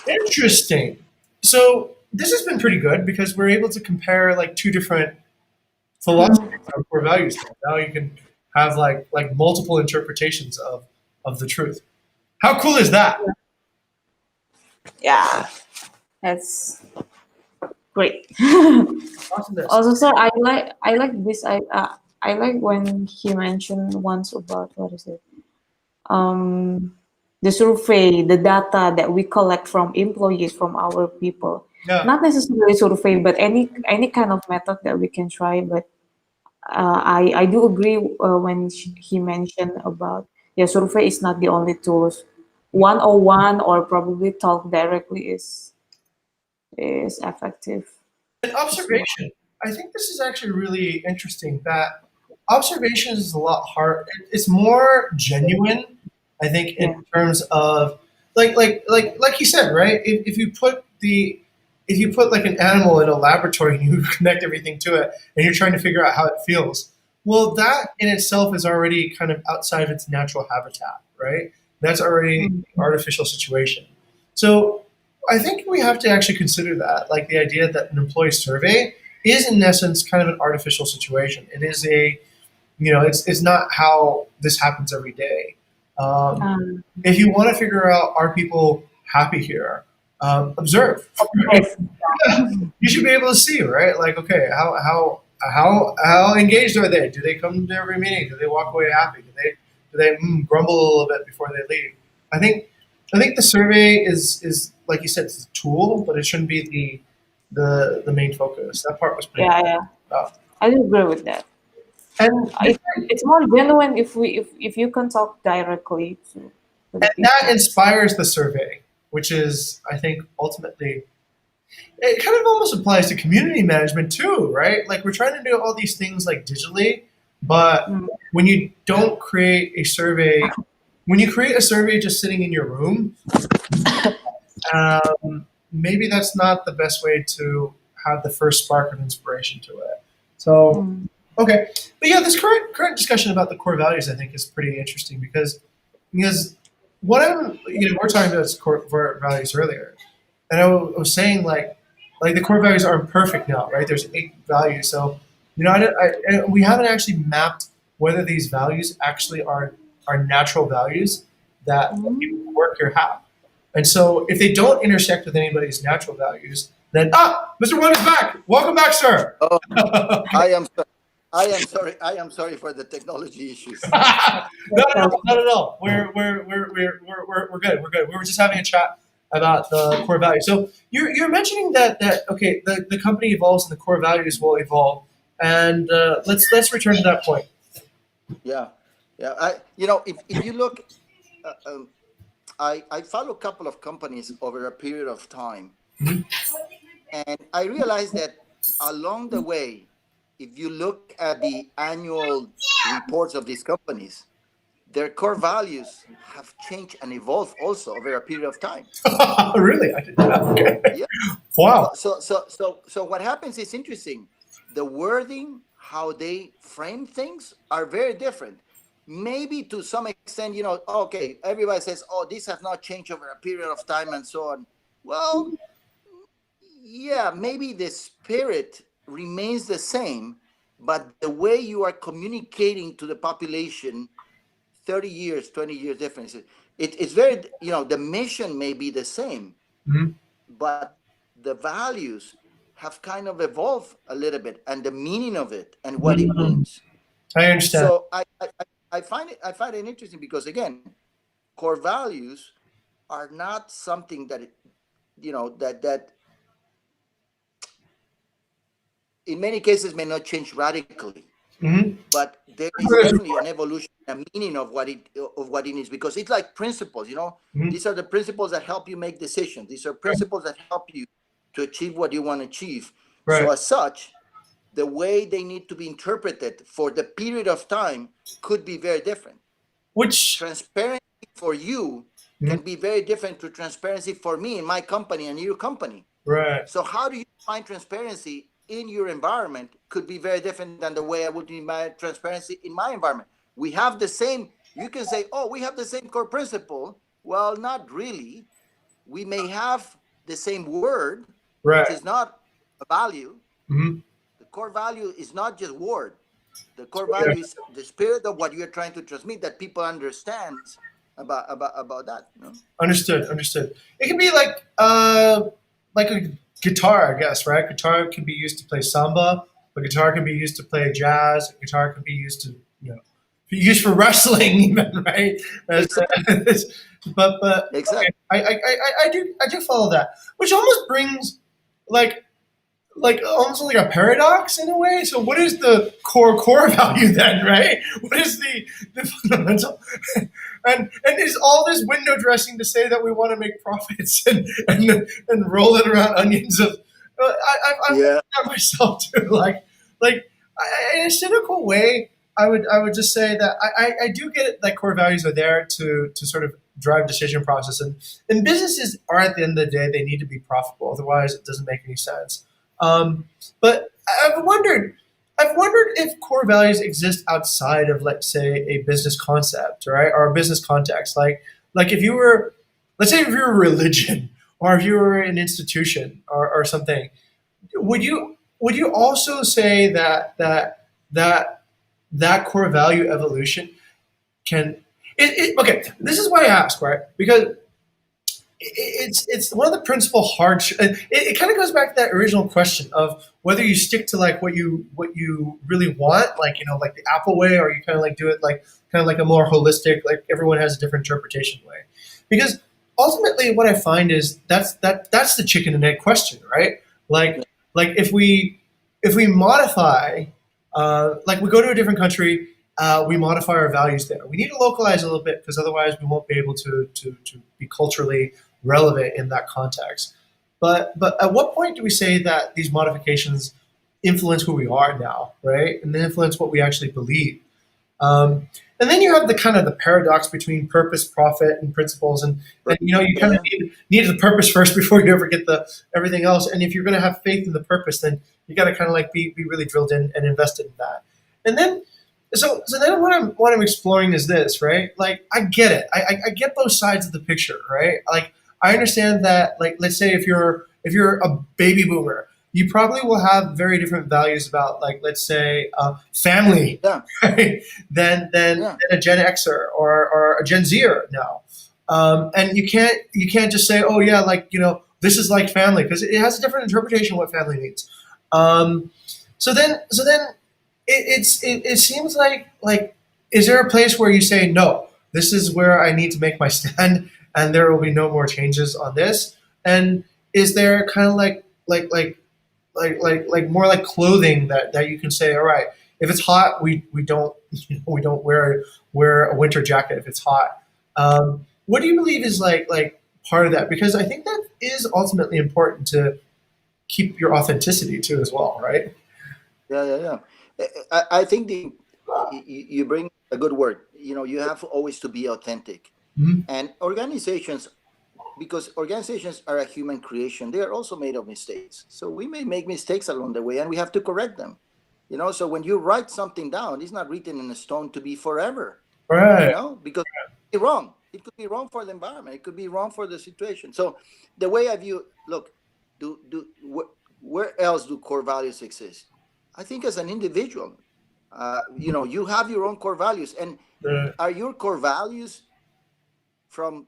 Interesting. So this has been pretty good because we're able to compare like two different philosophies or core values. Now you can have like multiple interpretations of the truth. How cool is that? Yeah, that's great. Awesomeness. Also, sir, I like this. I like when he mentioned once about what is it? The survey, the data that we collect from employees, from our people. Yeah. Not necessarily survey, but any kind of method that we can try. But I do agree when he mentioned about survey is not the only tools. 101 or probably talk directly is effective. And observation. I think this is actually really interesting. That observation is a lot hard. It's more genuine. I think in terms of like you said, right? If you put like an animal in a laboratory and you connect everything to it and you're trying to figure out how it feels, well, that in itself is already kind of outside of its natural habitat, right? That's already an artificial situation. So I think we have to actually consider that, like the idea that an employee survey is in essence kind of an artificial situation. It is it's not how this happens every day. If you want to figure out, are people happy here? Observe. Right? You should be able to see, right? Like, okay, how engaged are they? Do they come to every meeting? Do they walk away happy? Do they grumble a little bit before they leave? I think the survey is like you said, it's a tool, but it shouldn't be the main focus. That part was pretty. Yeah. I do agree with that. And it's more genuine if you can talk directly to the and people. that inspires the survey, which is, I think, ultimately, it kind of almost applies to community management too, right? Like we're trying to do all these things like digitally, but when you don't create a survey, when you create a survey just sitting in your room, maybe that's not the best way to have the first spark of inspiration to it. So, okay. But yeah, this current discussion about the core values, I think, is pretty interesting because what we're talking about is core values earlier. And I was saying like the core values aren't perfect now, right? There's 8 values. So, we haven't actually mapped whether these values actually are natural values that people who work here have. And so if they don't intersect with anybody's natural values, then Mr. Juan is back. Welcome back, sir. Oh, I am sorry for the technology issues. Not at all. We're good. We're good. We were just having a chat about the core values. So you're mentioning that okay, the company evolves and the core values will evolve. And let's return to that point. Yeah. If you look, I follow a couple of companies over a period of time, and I realized that along the way, if you look at the annual reports of these companies, their core values have changed and evolved also over a period of time. Really? I didn't know. Okay. Yeah. Wow. So what happens is interesting. The wording, how they frame things are very different. Maybe to some extent, okay, everybody says, oh, this has not changed over a period of time and so on. Well, yeah, maybe the spirit remains the same, but the way you are communicating to the population, 30 years, 20 years difference, it's very, the mission may be the same, but the values have kind of evolved a little bit, and the meaning of it and what it means. I understand. So I find it interesting because, again, core values are not something that that in many cases may not change radically, Hmm. but there is definitely an evolution, a meaning of what it is, because it's like principles. Hmm. These are the principles that help you make decisions. These are principles that help you to achieve what you want to achieve. Right. So as such, the way they need to be interpreted for the period of time could be very different. Which. Transparency for you Mhm. can be very different to transparency for me in my company and your company. Right. So how do you find transparency in your environment could be very different than the way I would define transparency in my environment. We have the same, you can say, oh, we have the same core principle. Well, not really. We may have the same word, which Right. is not a value. Hmm. The core value is not just word. The core Yeah. value is the spirit of what you're trying to transmit that people understands about that. Understood. Understood. It can be like a guitar, I guess, right? Guitar can be used to play samba. A guitar can be used to play jazz. A guitar can be used to, be used for wrestling, even, right? Exactly. But okay, Exactly. I do follow that, which almost brings like almost like a paradox in a way. So what is the core value then, right? What is the fundamental? And is all this window dressing to say that we want to make profits and roll it around onions of? I've wondered Yeah. that myself too. In a cynical way, I would just say that I do get it that core values are there to sort of drive decision process, and businesses are, at the end of the day, they need to be profitable, otherwise it doesn't make any sense. um, but I've wondered if core values exist outside of, let's say, a business concept, right, or a business context. Like if you were, let's say, if you're a religion, or if you were an institution, or something, would you also say that core value evolution can okay, this is why I ask, right? Because it's one of the principal it kind of goes back to that original question of whether you stick to like what you really want, like, like the Apple way, or you kind of like do it like kind of like a more holistic, like everyone has a different interpretation way. Because ultimately what I find is that's the chicken and egg question, right? Like if we modify, like we go to a different country, we modify our values there. We need to localize a little bit, because otherwise we won't be able to be culturally relevant in that context. But at what point do we say that these modifications influence who we are now, right? And then influence what we actually believe? Um, and then you have the kind of the paradox between purpose, profit, and principles, and you kind of Yeah. need the purpose first before you ever get the everything else. And if you're going to have faith in the purpose, then you got to kind of like be really drilled in and invested in that. And then so then what I'm exploring is this, right? Like I get it. I get both sides of the picture, right? Like I understand that, like, let's say if you're a baby boomer, you probably will have very different values about, like, let's say, family, Yeah. right? Than Yeah. a Gen Xer or a Gen Zer now. And you can't just say, oh yeah, like, this is like family, because it has a different interpretation of what family means. Um, so then it seems like, is there a place where you say, no, this is where I need to make my stand, and there will be no more changes on this? And is there kind of like more like clothing that you can say, all right, if it's hot, we don't we don't wear a winter jacket if it's hot. What do you believe is like part of that? Because I think that is ultimately important to keep your authenticity too, as well, right? Yeah, yeah, yeah. I think you bring a good word. You have always to be authentic, Mhm. and organizations, because organizations are a human creation, they are also made of mistakes. So we may make mistakes along the way, and we have to correct them. So when you write something down, it's not written in a stone to be forever. Right. Because it could be wrong. It could be wrong for the environment. It could be wrong for the situation. So the way I view, look, where else do core values exist? I think as an individual, you have your own core values, and are your core values from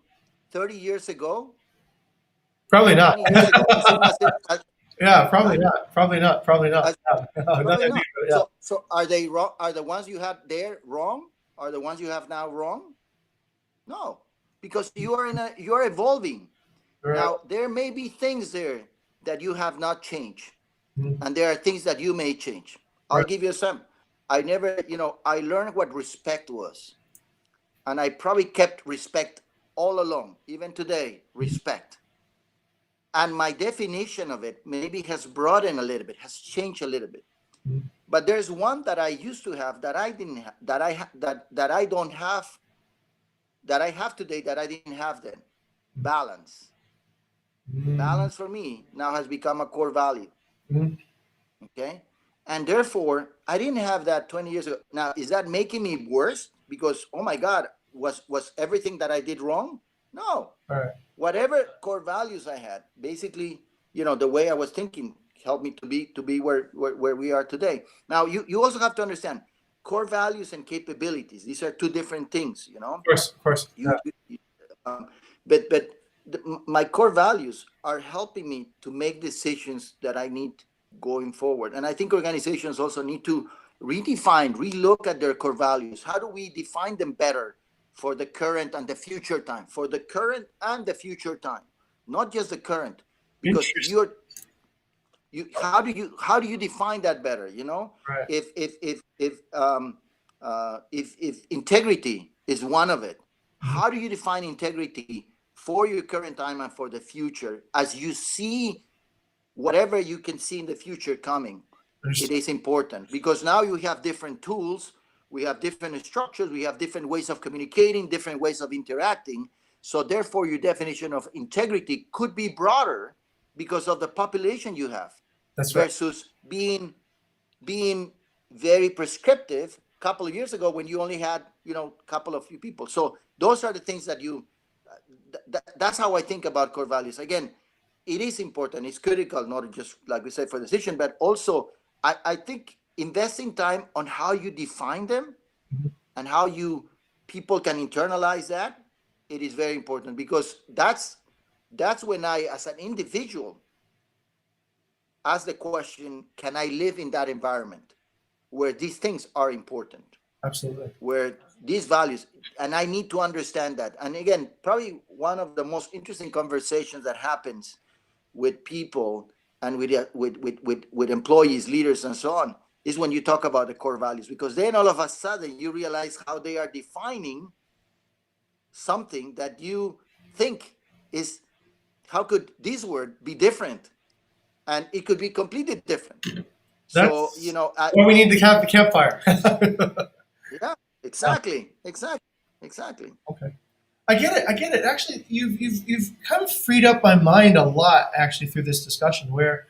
30 years ago Probably or not. 20 years ago the same as Yeah, probably Huh? not. Probably not. Probably not. As Yeah. No, not Probably that not. deep, but yeah. So are they wrong? Are the ones you had there wrong? Are the ones you have now wrong? No, because you are evolving. Right. Now there may be things there that you have not changed, Mhm. and there are things that you may change. I'll Right. give you some. I never, I learned what respect was, and I probably kept respect all along, even today. Respect, and my definition of it maybe has broadened a little bit, has changed a little bit. Mhm. But there's one that I used to have that I didn't that I don't have, that I have today that I didn't have then. Balance. Mhm. Balance for me now has become a core value. Mhm. Okay. And therefore, I didn't have that 20 years ago. Now, is that making me worse? Because, oh my God, was everything that I did wrong? No. All right. Whatever core values I had, basically, the way I was thinking helped me to be where we are today. Now, you also have to understand core values and capabilities. These are two different things, Of course. Of course. Yeah. um, but my core values are helping me to make decisions that I need going forward. And I think organizations also need to redefine, relook at their core values. How do we define them better for the current and the future time? For the current and the future time, not just the current, because Interesting. how do you define that better? Right. If integrity is one of it, Mhm. how do you define integrity for your current time and for the future as you see whatever you can see in the future coming? It Interesting. is important because now you have different tools, we have different structures, we have different ways of communicating, different ways of interacting. So therefore your definition of integrity could be broader because of the population you have That's right. versus being very prescriptive a couple of years ago when you only had a couple of few people. So those are the things that that's how I think about core values. Again, it is important, it's critical, not just like we said for decision, but also I think investing time on how you define them Mhm. and how you people can internalize that, it is very important because that's when I as an individual ask the question, can I live in that environment where these things are important, Absolutely. where these values, and I need to understand that. And again, probably one of the most interesting conversations that happens with people and with employees, leaders, and so on, is when you talk about the core values, because then all of a sudden you realize how they are defining something that you think is, how could this word be different? And it could be completely different. So, That's why we need to have the campfire. yeah, Yeah. exactly. Okay. I get it. I get it. Actually, you've kind of freed up my mind a lot actually through this discussion, where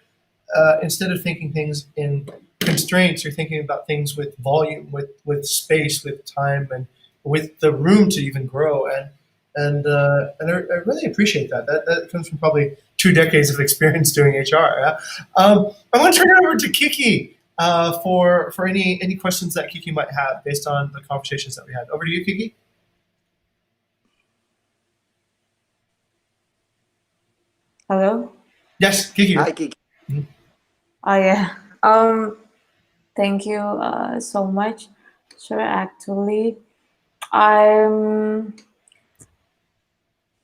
instead of thinking things in constraints, you're thinking about things with volume, with space, with time, and with the room to even grow. And I really appreciate that. That comes from probably 2 decades of experience doing HR. Yeah? I want to turn it over to Kiki for any questions that Kiki might have based on the conversations that we had. Over to you, Kiki. Hello? Yes, Kiki. Hi, Kiki. Mhm. Oh, yeah. Thank you so much. Sure, actually, I'm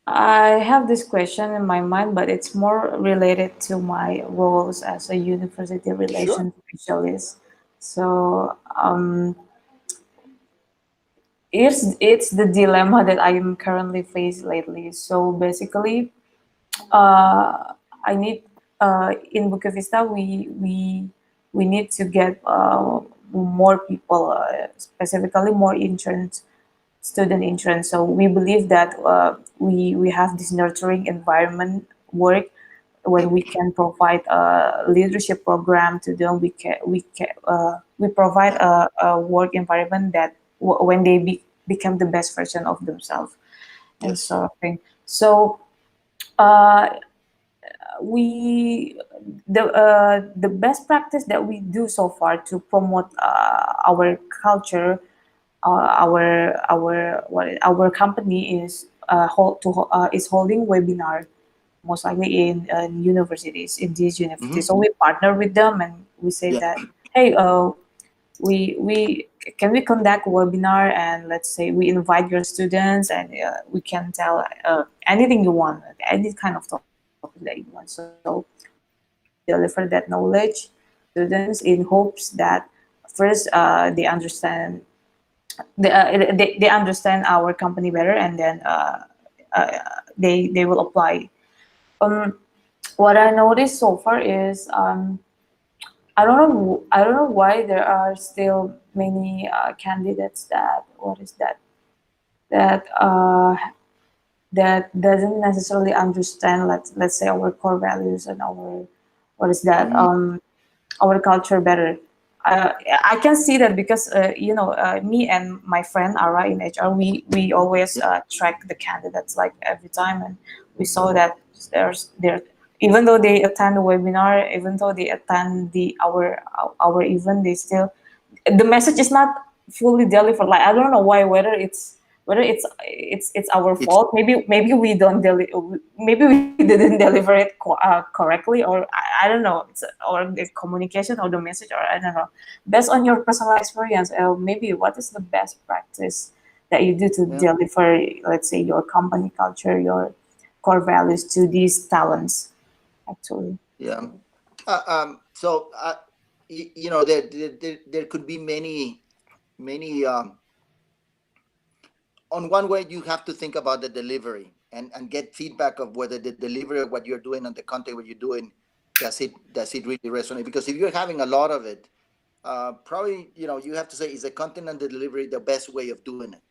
I have this question in my mind, but it's more related to my roles as a university Sure. relations specialist. So it's the dilemma that I am currently faced lately. So basically, I need in Bukit Vista we need to get more people, specifically more interns, student interns. So we believe that we have this nurturing environment work when we can provide a leadership program to them. We provide a work environment that when they become the best version of themselves and Yes. sort of thing. So uh, we the best practice that we do so far to promote our culture, our company is is holding webinar most likely in universities, in these Hmm. universities. So we partner with them and we say Yeah. that, hey, we can we conduct a webinar, and let's say we invite your students, and we can tell anything you want, any kind of topic that you want. So we deliver that knowledge to students in hopes that first they understand they understand our company better, and then uh, they will apply. Um, what I noticed so far is I don't know why there are still many candidates that what is that that that doesn't necessarily understand, let's say, our core values and our what is that Mm, our culture better. I can see that because me and my friend Ara in HR, we always yeah. track the candidates like every time, and we saw that there, even though they attend the webinar, even though they attend our event, they still, the message is not fully delivered. Like I don't know why, whether it's our It's fault. Maybe we don't maybe we didn't deliver it correctly, or I don't know. Or the communication or the message, or I don't know. Based on your personal experience, maybe what is the best practice that you do to yeah. deliver, let's say, your company culture, your core values to these talents? Actually, Yeah. So, there could be many. On one way, you have to think about the delivery and get feedback of whether the delivery of what you're doing and the content what you're doing, does it really resonate? Because if you're having a lot of it, probably you have to say, is the content and the delivery the best way of doing it?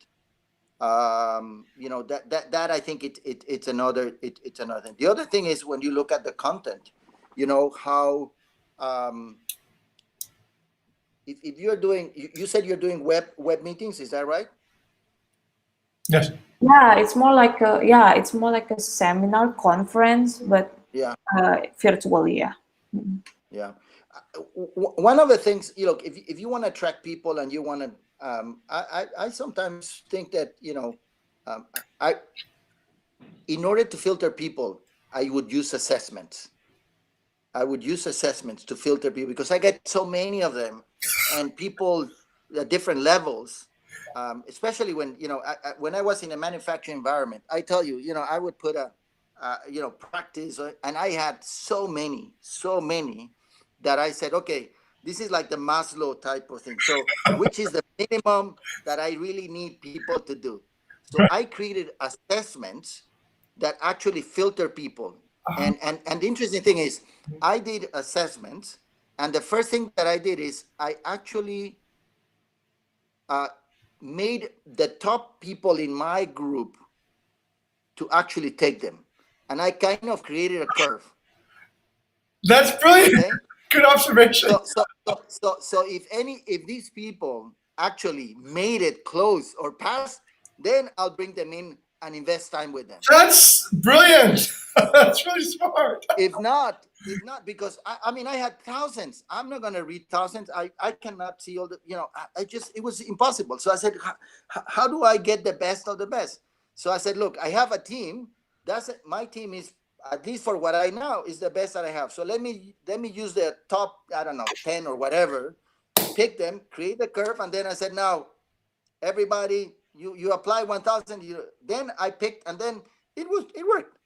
That I think it's another thing. The other thing is when you look at the content, how, um, if you're doing, you said you're doing web meetings, is that right? Yes. yeah, it's more like a seminar conference, but Yeah. virtually. Yeah. Yeah. One of the things, if you want to attract people and you want to, I sometimes think that, um, I, in order to filter people, I would use assessments. I would use assessments to filter people because I get so many of them, and people at different levels. Especially when when I was in a manufacturing environment, I tell you, I would put a practice, and I had so many that I said, okay, this is like the Maslow type of thing. So, which is the minimum that I really need people to do? So I created assessments that actually filter people. And the interesting thing is, I did assessments, and the first thing that I did is I actually uh, made the top people in my group to actually take them, and I kind of created a curve. That's brilliant. Okay, Good observation. so if these people actually made it close or pass, then I'll bring them in and invest time with them. That's brilliant. That's really smart. If not, because I mean, I had thousands. I'm not gonna read thousands. I cannot see all the, I just, it was impossible. So I said, how do I get the best of the best? So I said, look, I have a team. That's it. My team is, at least for what I know, is the best that I have. So let me use the top, I don't know, 10 or whatever, pick them, create the curve, and then I said, now everybody, you apply 1,000. Then I picked, and then it worked.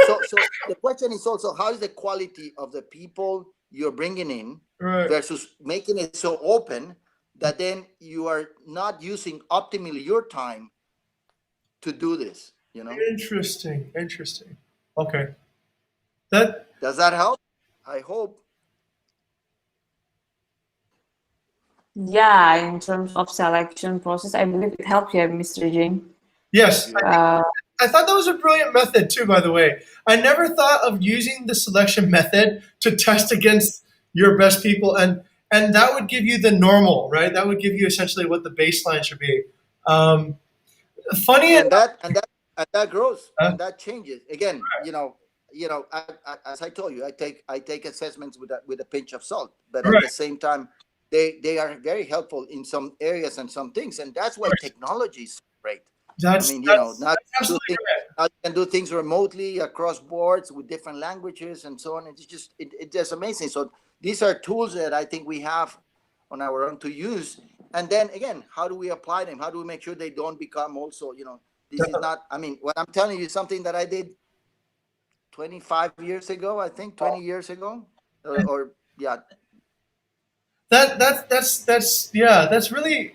So the question is also, how is the quality of the people you're bringing in Right. versus making it so open that then you are not using optimally your time to do this. Interesting. Interesting. Okay. That Does that help? I hope. Yeah, in terms of selection process, I believe it helps you, Mr. Jing. yes. Good. I thought that was a brilliant method too, by the way. I never thought of using the selection method to test against your best people, and that would give you the normal, right? That would give you essentially what the baseline should be. Um, funny enough, And that grows uh, and that changes again. As I told you, I take assessments with a pinch of salt, but at right, the same time, they are very helpful in some areas and some things, and that's why technology is great. I That's mean, that's now that's absolutely correct. you can do things remotely across boards with different languages and so on. It's just amazing. So these are tools that I think we have on our own to use. And then again, how do we apply them? How do we make sure they don't become also, this is Definitely. not, I mean, what I'm telling you is something that I did 25 years ago, I think 20 years ago, or yeah. That's yeah, that's really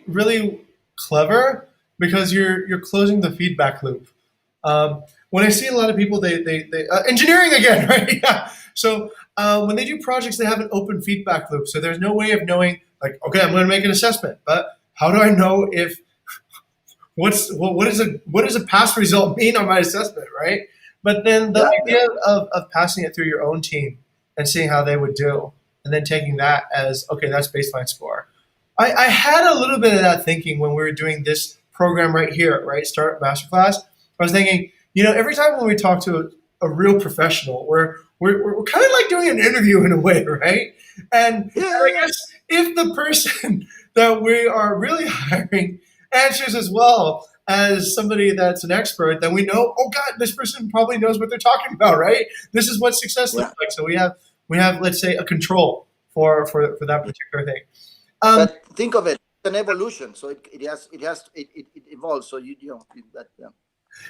clever because you're closing the feedback loop. When I see a lot of people, they engineering again, right? Yeah. So when they do projects, they have an open feedback loop. So there's no way of knowing, like, okay, I'm going to make an assessment, but how do I know if what does a pass result mean on my assessment, right? But then the Yeah, yeah. idea of passing it through your own team and seeing how they would do, and then taking that as okay, that's baseline score. I had a little bit of that thinking when we were doing this program right here, right? StartUp MasterClass. I was thinking, every time when we talk to a real professional, we're kind of like doing an interview in a way, right? And Yeah, I yeah, guess if the person that we are really hiring answers as well as somebody that's an expert, then we know, oh God, this person probably knows what they're talking about, right? This is what success yeah. looks like. So we have let's say a control for that Yeah. particular thing. Um, But think of it, it's an evolution. So it evolves. So that, yeah.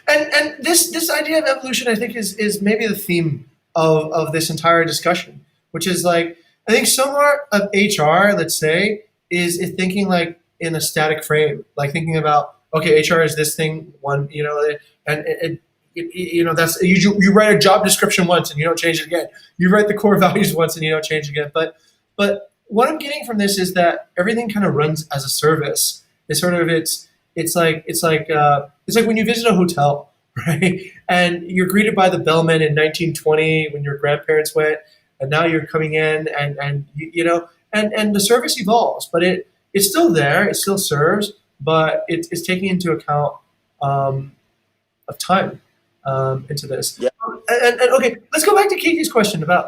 and this idea of evolution, I think, is maybe the theme of this entire discussion, which is like I think somewhere of HR, let's say, is thinking like in a static frame, like thinking about okay, HR is this thing one, and that's you write a job description once and you don't change it again. You write the core values once and you don't change it again. But what I'm getting from this is that everything kind of runs as a service. It's sort of it's like when you visit a hotel, right? And you're greeted by the bellman in 1920 when your grandparents went, and now you're coming in, and the service evolves, but it's still there, it still serves, but it's taking into account um, of time into this. Yeah. And okay, let's go back to Kiki's question about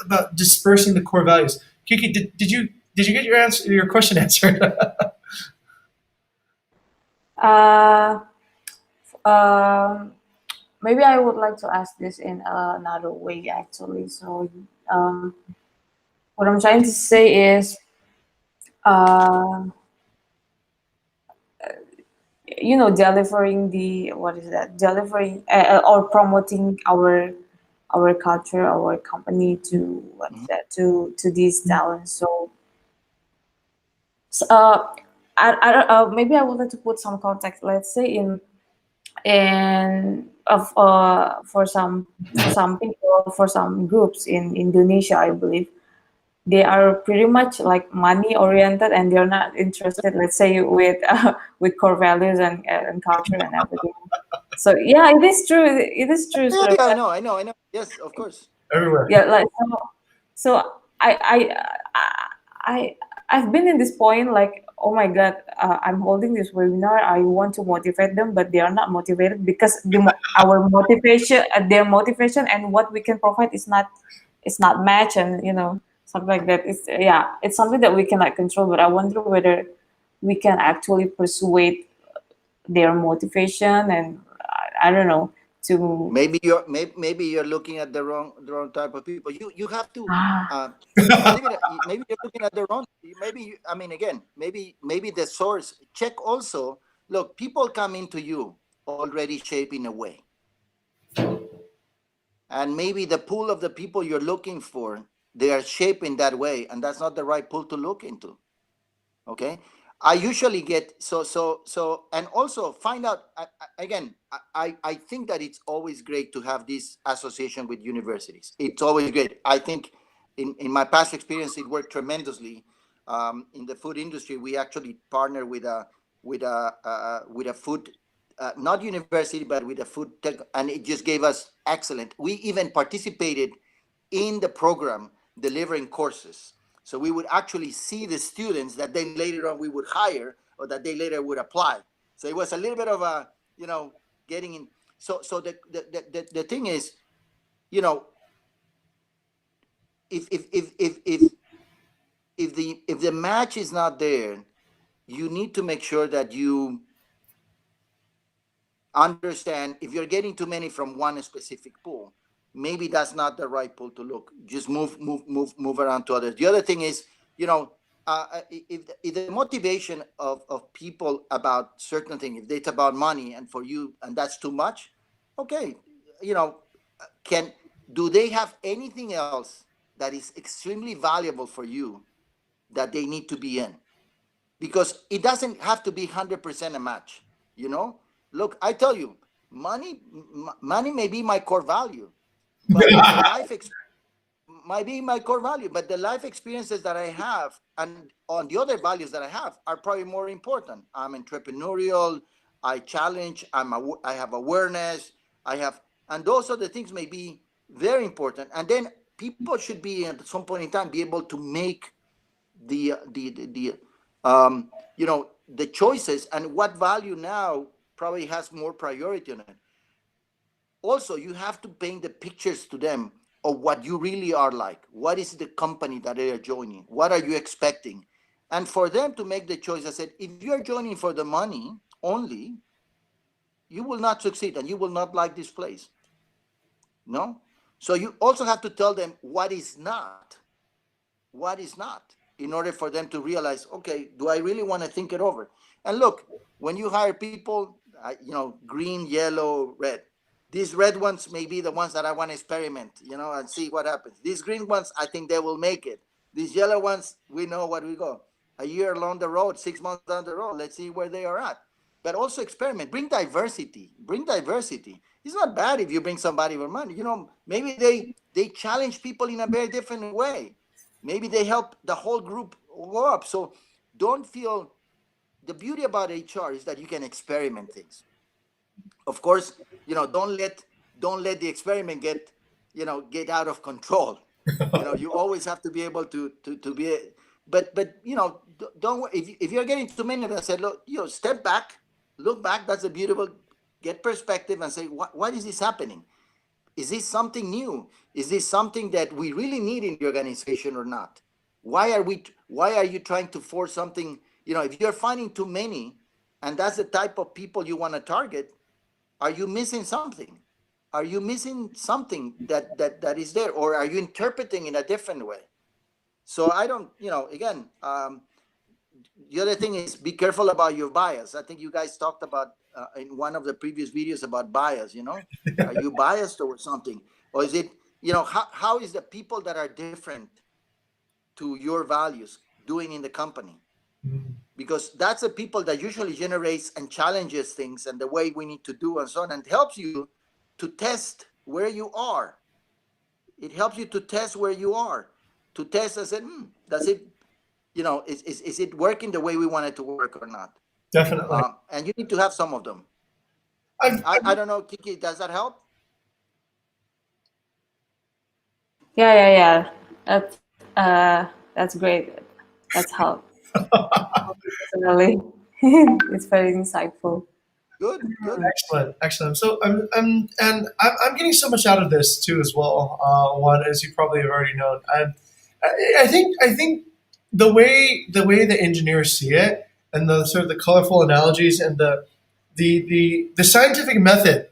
about dispersing the core values. Kiki, did you get your question answered? Uh, um, Maybe I would like to ask this in another way, actually. So, um, what I'm trying to say is, uh, delivering the what is that? Delivering or promoting our culture, our company to what is Mhm. that? To these talents. So, s- uh, maybe I would like to put some context. Let's say in of for some people, for some groups in Indonesia, I believe they are pretty much like money oriented, and they're not interested, let's say, with core values and culture and everything. So yeah, it is true. It is true. Yeah, Sort of yeah, that. I know. Yes, of course. Everywhere. Yeah, like so I I've been in this point like, oh my god, I'm holding this webinar. I want to motivate them, but they are not motivated because our motivation, their motivation, and what we can provide is not match, and something like that. It's something that we cannot control. But I wonder whether we can actually persuade their motivation, and I don't know to. Maybe you're looking at the wrong type of people. You have to Ah, uh, believe it. Maybe you're looking at the wrong. I mean, again, maybe the source. Check also. Look, people come into you already shaped in a way, and maybe the pool of the people you're looking for, they are shaped in that way, and that's not the right pool to look into. Okay. I usually get and also find out again. I think that it's always great to have this association with universities. It's always great. I think in my past experience it worked tremendously. In the food industry we actually partner with a food, not university, but with a food tech, and it just gave us excellent. We even participated in the program delivering courses. So we would actually see the students that then later on we would hire or that they later would apply. So it was a little bit of a, getting in. So the thing is, you know, if the match is not there, you need to make sure that understand if you're getting too many from one specific pool, maybe that's not the right pool to look. Just move around to others. The other thing is, if the motivation of people about certain things, if it's about money and for you, and that's too much, okay, can do they have anything else that is extremely valuable for you that they need to be in? Because it doesn't have to be 100% a match. Look, I tell you, money may be my core value, but the might be my core value, but the life experiences that I have and on the other values that I have are probably more important. I'm entrepreneurial, I challenge, I have awareness, and those other things may be very important. And then people should be at some point in time be able to make the the choices, and what value now probably has more priority on it. Also, you have to paint the pictures to them of what you really are like. What is the company that they are joining? What are you expecting? And for them to make the choice, I said, if you're joining for the money only, you will not succeed and you will not like this place. No? So you also have to tell them what is not, in order for them to realize, okay, do I really want to think it over? And look, when you hire people, green, yellow, red, these red ones may be the ones that I want to experiment, and see what happens. These green ones, I think they will make it. These yellow ones, we know what we go. A year along the road, 6 months down the road, let's see where they are at. But also experiment, bring diversity. It's not bad if you bring somebody with money. Maybe they challenge people in a very different way. Maybe they help the whole group go up. So don't feel, the beauty about HR is that you can experiment things. Of course, don't let the experiment get out of control. You always have to be able to be, but don't, if you're getting too many of them, say, look, step back, look back. That's a beautiful, get perspective and say, what is this happening? Is this something new? Is this something that we really need in the organization or not? Why are you trying to force something? If you're finding too many, and that's the type of people you want to target, are you missing something? Are you missing something that is there, or are you interpreting in a different way? So I don't, again, the other thing is be careful about your bias. I think you guys talked about in one of the previous videos about bias, are you biased or something? Or is it, how is the people that are different to your values doing in the company? Because that's the people that usually generates and challenges things and the way we need to do and so on, and helps you to test where you are. It helps you to test where you are, to test and say, does it, is it working the way we want it to work or not? Definitely. And you need to have some of them. I don't know, Kiki, does that help? Yeah. That's great. That's help. Personally, it's very insightful. Good. Excellent. So I'm getting so much out of this too as well. One, as you probably have already known, I think the way the engineers see it, and the sort of the colorful analogies and the scientific method,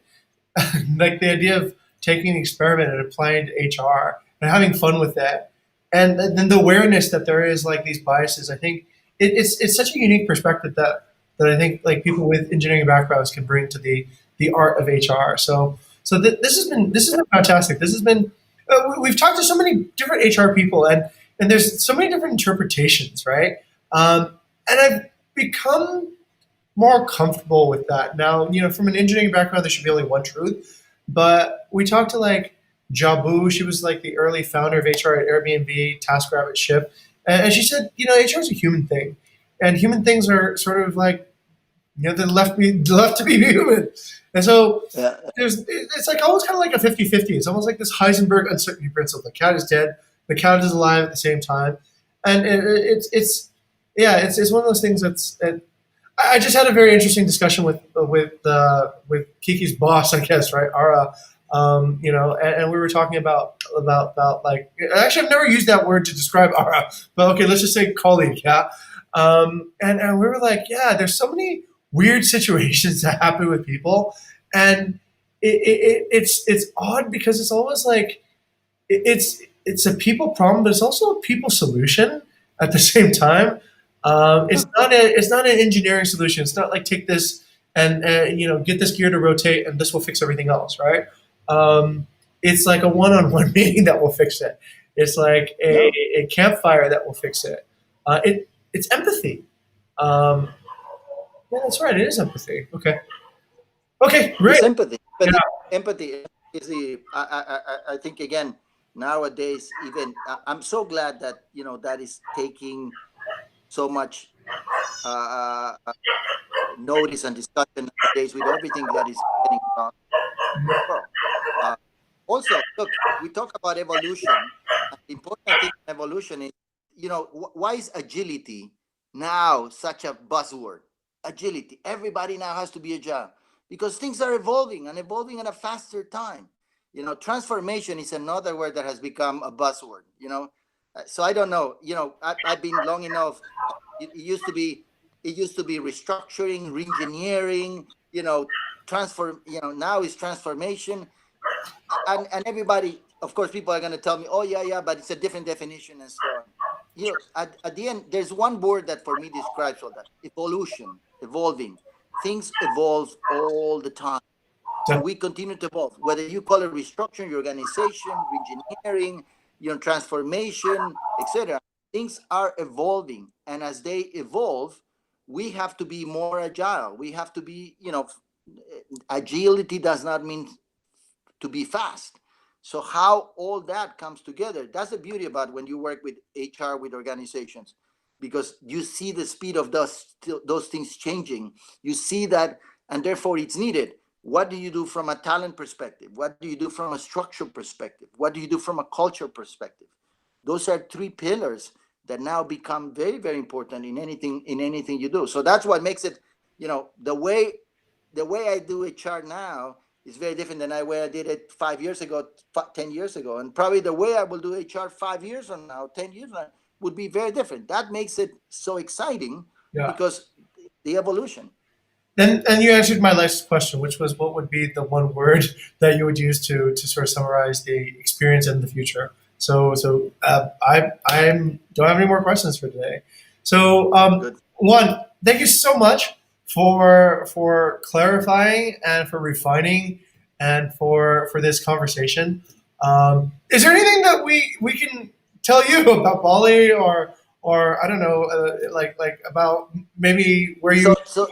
like the idea of taking an experiment and applying it to HR and having fun with that, and then the awareness that there is like these biases. I think it's such a unique perspective that I think like people with engineering backgrounds can bring to the art of HR. This has been fantastic. This has been we've talked to so many different HR people, and there's so many different interpretations, right? And I've become more comfortable with that now. From an engineering background, there should be only one truth. But we talked to like Jabu. She was like the early founder of HR at Airbnb, TaskRabbit, Ship, and she said, HR is a human thing, and human things are sort of like, they're left to be human. And so it's like almost kind of like a 50-50. It's almost like this Heisenberg uncertainty principle. The cat is dead, the cat is alive at the same time, and it's one of those things that's. I just had a very interesting discussion with Kiki's boss, I guess, right, Ara. And we were talking about like, actually I've never used that word to describe Ara, but okay, let's just say colleague, yeah. And we were like, yeah, there's so many weird situations that happen with people, and it's odd because it's almost like it's a people problem, but it's also a people solution at the same time. It's not an engineering solution. It's not like take this and get this gear to rotate and this will fix everything else, right? It's like a one-on-one meeting that will fix it. It's like a campfire that will fix it. It's empathy. Um, yeah, that's right. It is empathy. Okay, great. It's empathy. Yeah. Empathy is the. I think again nowadays. Even I'm so glad that that is taking so much notice and discussion nowadays with everything that is happening around the world. Also, look, we talk about evolution. The important thing in evolution is, why is agility now such a buzzword? Agility. Everybody now has to be agile because things are evolving and evolving at a faster time. Transformation is another word that has become a buzzword. So I don't know. I've been long enough. It used to be restructuring, reengineering. Transform. Now is transformation. And everybody, of course, people are going to tell me, oh yeah, but it's a different definition and so on. At the end, there's one word that for me describes all that: evolution, evolving. Things evolve all the time. So we continue to evolve. Whether you call it restructuring your organization, reengineering, transformation, etc. Things are evolving, and as they evolve, we have to be more agile. We have to be, agility does not mean to be fast. So how all that comes together, that's the beauty about when you work with HR, with organizations, because you see the speed of those things changing. You see that, and therefore it's needed. What do you do from a talent perspective? What do you do from a structure perspective? What do you do from a culture perspective? Those are three pillars that now become very, very important in anything you do. So that's what makes it, the way I do HR now is very different than the way I did it 5 years ago, 10 years ago. And probably the way I will do HR 5 years from now, 10 years from now, would be very different. That makes it so exciting because the evolution. And you answered my last question, which was what would be the one word that you would use to sort of summarize the experience in the future. So I don't have any more questions for today. So Juan, thank you so much for clarifying and for refining and for this conversation. Is there anything that we can tell you about Bali or I don't know, like about maybe where you? So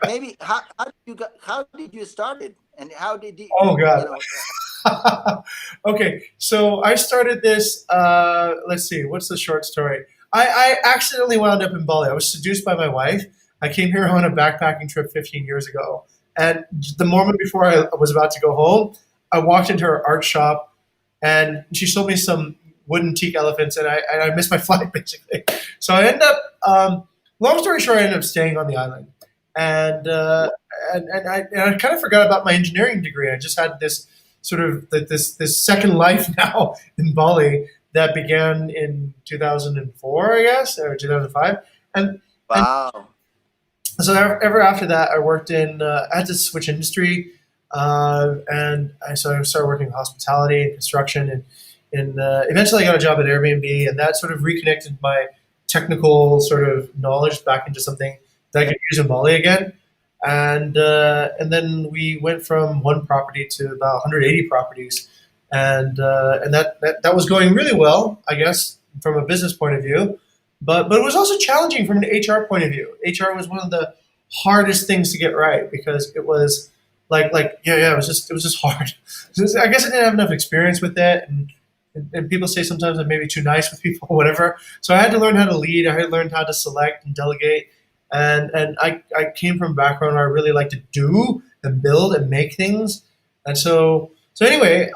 maybe how did you start it, and how did you? Oh God. Okay, so I started this. Let's see, what's the short story? I accidentally wound up in Bali. I was seduced by my wife. I came here on a backpacking trip 15 years ago, and the moment before I was about to go home, I walked into her art shop, and she sold me some wooden teak elephants, and I missed my flight basically. So I ended up, long story short, I ended up staying on the island, and I kind of forgot about my engineering degree. I just had this sort of this second life now in Bali that began in 2004, I guess, or 2005, and wow. So ever after that, I worked in. I had to switch industry, and I started working in hospitality and construction, and eventually I got a job at Airbnb, and that sort of reconnected my technical sort of knowledge back into something that I could use in Bali again. And then we went from one property to about 180 properties, and that was going really well, I guess, from a business point of view. But it was also challenging from an HR point of view. HR was one of the hardest things to get right because it was it was just hard. I guess I didn't have enough experience with it, and people say sometimes I'm maybe too nice with people, whatever. So I had to learn how to lead. I had to learn how to select and delegate. And I came from a background where I really like to do and build and make things. And so anyway,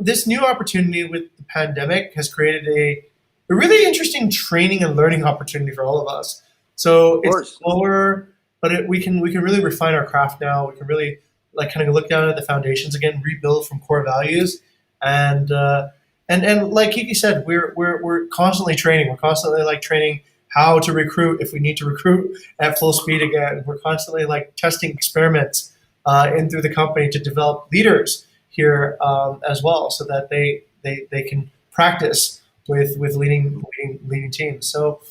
this new opportunity with the pandemic has created a really interesting training and learning opportunity for all of us. So it's slower, but we can really refine our craft now. We can really kind of look down at the foundations again, rebuild from core values, and like Kiki said, we're constantly training. We're constantly training how to recruit if we need to recruit at full speed again. We're constantly testing experiments in through the company to develop leaders here as well, so that they can practice with leading teams. So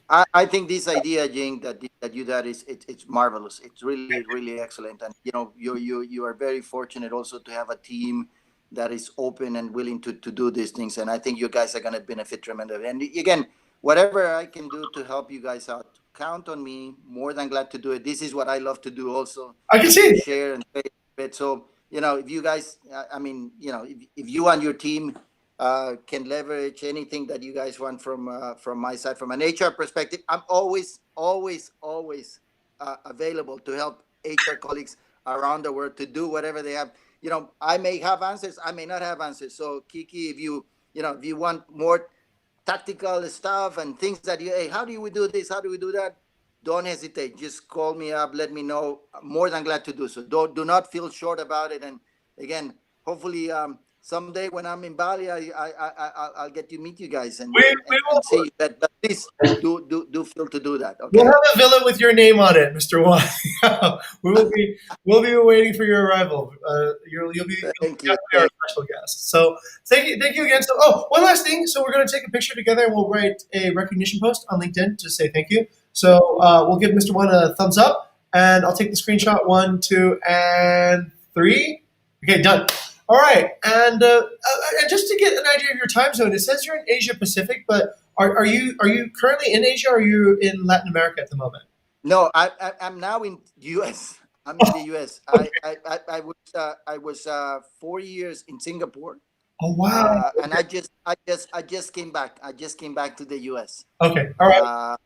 I think this idea, Jing, that you that is it's marvelous. It's really excellent, and you are very fortunate also to have a team that is open and willing to do these things. And I think you guys are going to benefit tremendously. And again, whatever I can do to help you guys out, count on me. More than glad to do it. This is what I love to do, also, I can is to see. share and say it. So if you guys, I mean, if you and your team can leverage anything that you guys want from my side, from an HR perspective, I'm always available to help HR colleagues around the world to do whatever they have. I may have answers, I may not have answers. So Kiki, if you want more tactical stuff and things that hey, how do we do this? How do we do that? Don't hesitate. Just call me up. Let me know. I'm more than glad to do so. Do not feel short about it. And again, hopefully, someday when I'm in Bali, I'll get to meet you guys and We will. see you. But please do feel to do that. We'll Okay. have a villa with your name on it, Mr. Juan. We'll be waiting for your arrival. You'll be Thank you. definitely our special guest. So thank you again. So one last thing. So we're going to take a picture together and we'll write a recognition post on LinkedIn to say thank you. So we'll give Mr. Juan a thumbs up, and I'll take the screenshot 1, 2, and 3. Okay, done. All right, and just to get an idea of your time zone, it says you're in Asia Pacific, but are you currently in Asia, or are you in Latin America at the moment? No, I'm now in U.S. I'm in the U.S. I was 4 years in Singapore. Oh wow! And I just came back. I just came back to the U.S. Okay, all right.